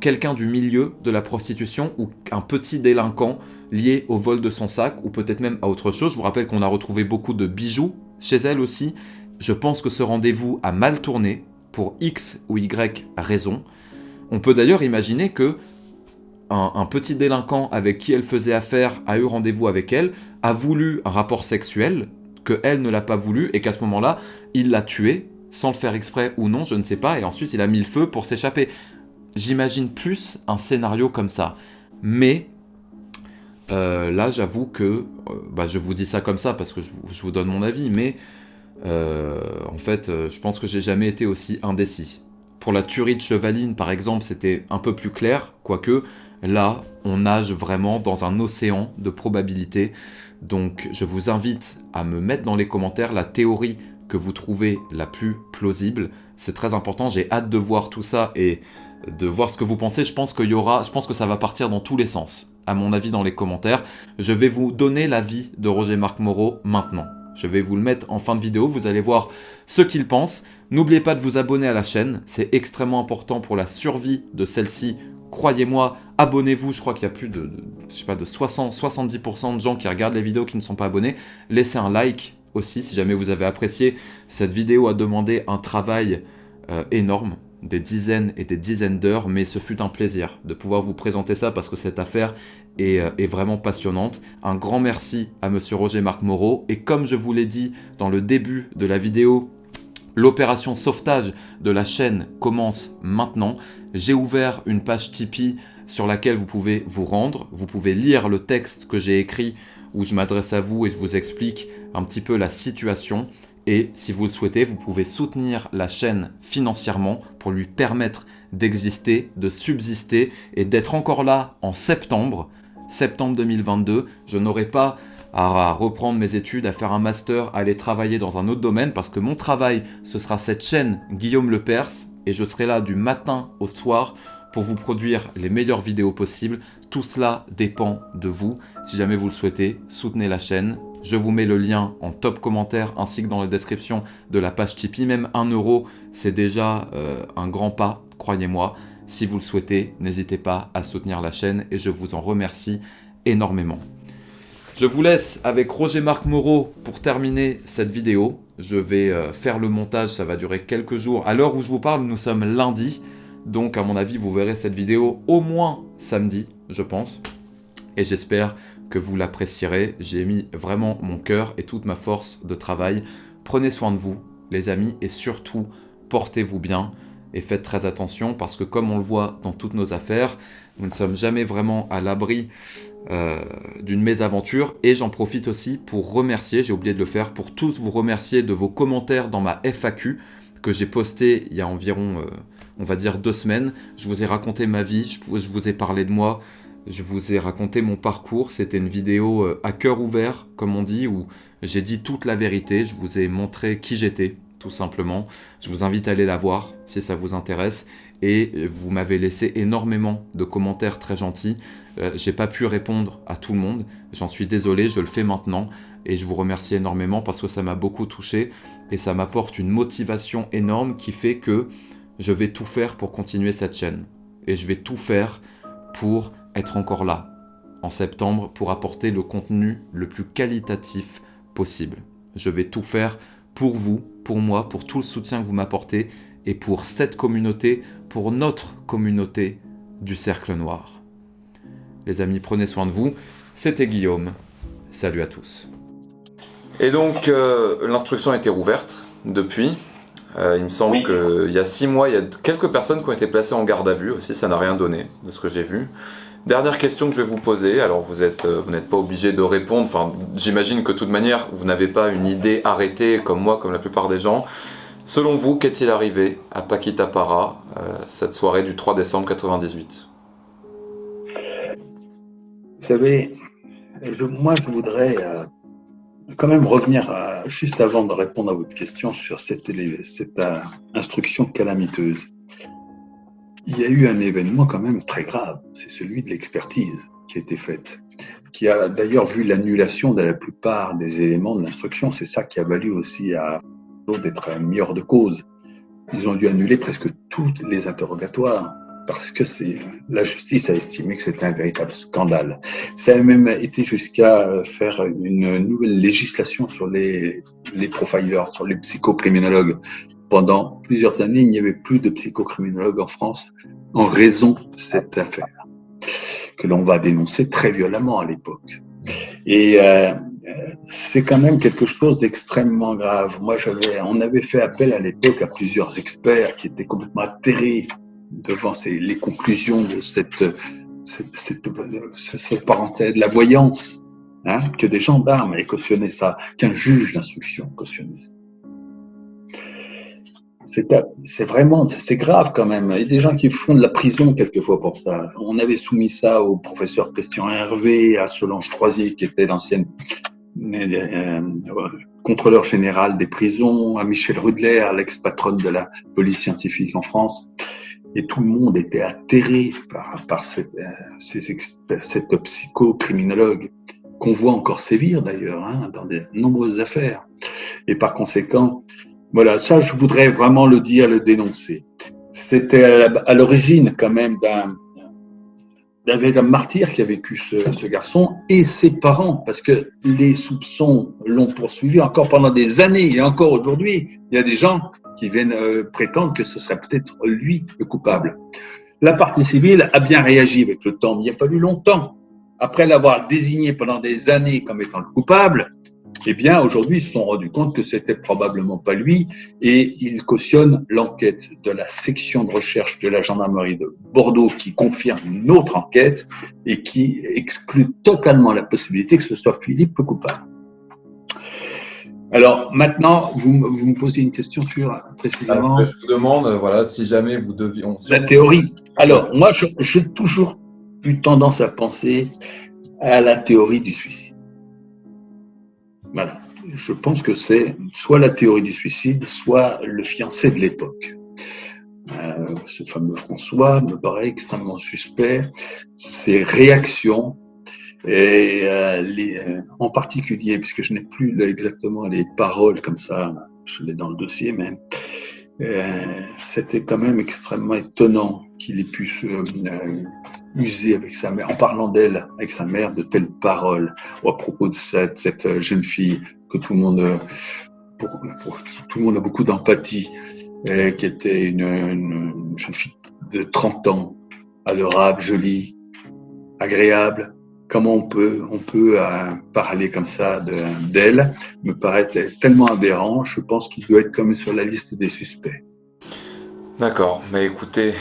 A: quelqu'un du milieu de la prostitution ou un petit délinquant lié au vol de son sac ou peut-être même à autre chose. Je vous rappelle qu'on a retrouvé beaucoup de bijoux chez elle aussi. Je pense que ce rendez-vous a mal tourné pour X ou Y raison. On peut d'ailleurs imaginer que un petit délinquant avec qui elle faisait affaire a eu rendez-vous avec elle, a voulu un rapport sexuel, qu'elle ne l'a pas voulu, et qu'à ce moment-là, il l'a tué, sans le faire exprès ou non, je ne sais pas, et ensuite il a mis le feu pour s'échapper. J'imagine plus un scénario comme ça. Mais là, j'avoue que je vous dis ça comme ça parce que je vous donne mon avis, mais en fait, je pense que j'ai jamais été aussi indécis. Pour la tuerie de Chevaline, par exemple, c'était un peu plus clair, quoique là, on nage vraiment dans un océan de probabilités. Donc, je vous invite à me mettre dans les commentaires la théorie que vous trouvez la plus plausible. C'est très important, j'ai hâte de voir tout ça et de voir ce que vous pensez. Je pense que ça va partir dans tous les sens, à mon avis, dans les commentaires. Je vais vous donner l'avis de Roger Marc Moreau maintenant. Je vais vous le mettre en fin de vidéo, vous allez voir ce qu'il pense. N'oubliez pas de vous abonner à la chaîne, c'est extrêmement important pour la survie de celle-ci. Croyez-moi, abonnez-vous, je crois qu'il y a plus de 70% de gens qui regardent les vidéos qui ne sont pas abonnés. Laissez un like aussi si jamais vous avez apprécié. Cette vidéo a demandé un travail énorme, des dizaines et des dizaines d'heures, mais ce fut un plaisir de pouvoir vous présenter ça parce que cette affaire est vraiment passionnante. Un grand merci à monsieur Roger Marc Moreau, et comme je vous l'ai dit dans le début de la vidéo, l'opération sauvetage de la chaîne commence maintenant. J'ai ouvert une page Tipeee sur laquelle vous pouvez vous rendre, vous pouvez lire le texte que j'ai écrit où je m'adresse à vous et je vous explique un petit peu la situation. Et si vous le souhaitez, vous pouvez soutenir la chaîne financièrement pour lui permettre d'exister, de subsister et d'être encore là en septembre 2022. Je n'aurai pas à reprendre mes études, à faire un master, à aller travailler dans un autre domaine parce que mon travail, ce sera cette chaîne Guillaume Lepers et je serai là du matin au soir pour vous produire les meilleures vidéos possibles. Tout cela dépend de vous. Si jamais vous le souhaitez, soutenez la chaîne. Je vous mets le lien en top commentaire ainsi que dans la description de la page Tipeee. Même 1 €, c'est déjà un grand pas, croyez-moi. Si vous le souhaitez, n'hésitez pas à soutenir la chaîne et je vous en remercie énormément. Je vous laisse avec Roger Marc Moreau pour terminer cette vidéo. Je vais faire le montage, ça va durer quelques jours. À l'heure où je vous parle, nous sommes lundi. Donc à mon avis, vous verrez cette vidéo au moins samedi, je pense. Et j'espère que vous l'apprécierez. J'ai mis vraiment mon cœur et toute ma force de travail. Prenez soin de vous, les amis, et surtout, portez-vous bien. Et faites très attention parce que comme on le voit dans toutes nos affaires, nous ne sommes jamais vraiment à l'abri d'une mésaventure. Et j'en profite aussi pour remercier, j'ai oublié de le faire, pour tous vous remercier de vos commentaires dans ma FAQ que j'ai posté il y a environ, on va dire 2 semaines. Je vous ai raconté ma vie, je vous ai parlé de moi, je vous ai raconté mon parcours. C'était une vidéo à cœur ouvert, comme on dit, où j'ai dit toute la vérité. Je vous ai montré qui j'étais, tout simplement. Je vous invite à aller la voir si ça vous intéresse. Et vous m'avez laissé énormément de commentaires très gentils. J'ai pas pu répondre à tout le monde. J'en suis désolé, je le fais maintenant. Et je vous remercie énormément parce que ça m'a beaucoup touché. Et ça m'apporte une motivation énorme qui fait que je vais tout faire pour continuer cette chaîne. Et je vais tout faire pour être encore là en septembre pour apporter le contenu le plus qualitatif possible. Je vais tout faire pour vous, pour moi, pour tout le soutien que vous m'apportez et pour cette communauté, pour notre communauté du Cercle Noir. Les amis, prenez soin de vous. C'était Guillaume. Salut à tous. Et donc, l'instruction a été rouverte depuis. Il me semble qu'il y a 6 mois, il y a quelques personnes qui ont été placées en garde à vue aussi. Ça n'a rien donné de ce que j'ai vu. Dernière question que je vais vous poser. Alors, vous n'êtes pas obligé de répondre. Enfin, j'imagine que de toute manière, vous n'avez pas une idée arrêtée comme moi, comme la plupart des gens. Selon vous, qu'est-il arrivé à Paquita Parra cette soirée du 3 décembre 98 ?
B: Vous savez, moi je voudrais quand même revenir juste avant de répondre à votre question sur cette instruction calamiteuse. Il y a eu un événement quand même très grave, c'est celui de l'expertise qui a été faite, qui a d'ailleurs vu l'annulation de la plupart des éléments de l'instruction. C'est ça qui a valu aussi à d'être mis hors de cause. Ils ont dû annuler presque tous les interrogatoires parce que la justice a estimé que c'était un véritable scandale. Ça a même été jusqu'à faire une nouvelle législation sur les profilers, sur les psychocriminologues, pendant plusieurs années, il n'y avait plus de psychocriminologue en France en raison de cette affaire que l'on va dénoncer très violemment à l'époque. Et c'est quand même quelque chose d'extrêmement grave. On avait fait appel à l'époque à plusieurs experts qui étaient complètement atterrés devant les conclusions de cette parenthèse de la voyance, hein, que des gendarmes aient cautionné ça, qu'un juge d'instruction cautionnait ça. C'est grave quand même. Il y a des gens qui font de la prison quelquefois pour ça. On avait soumis ça au professeur Christian Hervé, à Solange Troisier, qui était l'ancienne contrôleur général des prisons, à Michel Rudler, l'ex-patronne de la police scientifique en France. Et tout le monde était atterré par cette psychocriminologue qu'on voit encore sévir d'ailleurs, hein, dans de nombreuses affaires. Et par conséquent, voilà, ça je voudrais vraiment le dire, le dénoncer. C'était à l'origine quand même d'un véritable martyr qui a vécu ce garçon et ses parents, parce que les soupçons l'ont poursuivi encore pendant des années et encore aujourd'hui, il y a des gens qui viennent prétendre que ce serait peut-être lui le coupable. La partie civile a bien réagi avec le temps, mais il a fallu longtemps. Après l'avoir désigné pendant des années comme étant le coupable, eh bien, aujourd'hui, ils se sont rendus compte que c'était probablement pas lui et ils cautionnent l'enquête de la section de recherche de la gendarmerie de Bordeaux qui confirme une autre enquête et qui exclut totalement la possibilité que ce soit Philippe le coupable. Alors, maintenant, vous me posez une question sur, précisément…
A: Alors, je vous demande, voilà, si jamais vous deviez…
B: La théorie. Alors, moi, j'ai toujours eu tendance à penser à la théorie du suicide. Voilà. Je pense que c'est soit la théorie du suicide, soit le fiancé de l'époque. Ce fameux François me paraît extrêmement suspect. Ses réactions, et en particulier, puisque je n'ai plus exactement les paroles comme ça, je l'ai dans le dossier, mais c'était quand même extrêmement étonnant qu'il ait pu user avec sa mère, en parlant d'elle, avec sa mère, de telles paroles à propos de cette jeune fille que tout le monde, pour qui tout le monde a beaucoup d'empathie, qui était une jeune fille de 30 ans, adorable, jolie, agréable. Comment on peut parler comme ça d'elle me paraît tellement aberrant. Je pense qu'il doit être comme sur la liste des suspects.
A: D'accord, bah écoutez,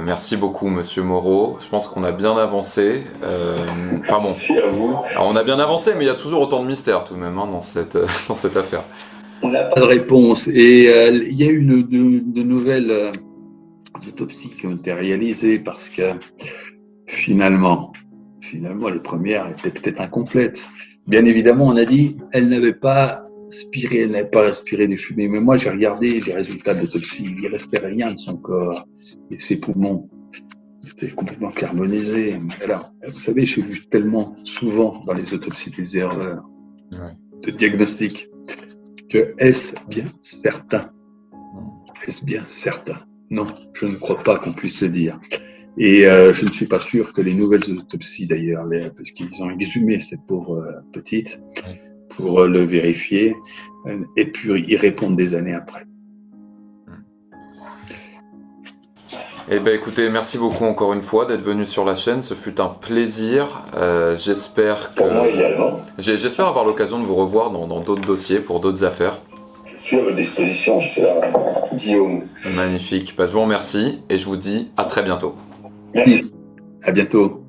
A: merci beaucoup Monsieur Moreau, je pense qu'on a bien avancé.
B: Merci à vous.
A: Alors, on a bien avancé, mais il y a toujours autant de mystères tout de même, hein, dans cette affaire.
B: On n'a pas de réponse. Et il y a eu de nouvelles autopsies qui ont été réalisées parce que finalement, les premières étaient peut-être incomplètes. Bien évidemment, on a dit elle n'avait pas respiré des fumées. Mais moi, j'ai regardé les résultats de l'autopsie. Il ne restait rien de son corps et ses poumons étaient complètement carbonisés. Alors, vous savez, j'ai vu tellement souvent dans les autopsies des erreurs de diagnostic que est-ce bien certain? Est-ce bien certain? Non, je ne crois pas qu'on puisse le dire. Et je ne suis pas sûr que les nouvelles autopsies, d'ailleurs, parce qu'ils ont exhumé cette pauvre petite pour le vérifier, et puis y répondre des années après.
A: Eh bien écoutez, merci beaucoup encore une fois d'être venu sur la chaîne, ce fut un plaisir. J'espère
B: Pour moi également.
A: J'espère avoir l'occasion de vous revoir dans d'autres dossiers, pour d'autres affaires.
B: Je suis à votre disposition, cher Guillaume.
A: Magnifique, bah, je vous remercie et je vous dis à très bientôt.
B: Merci, à bientôt.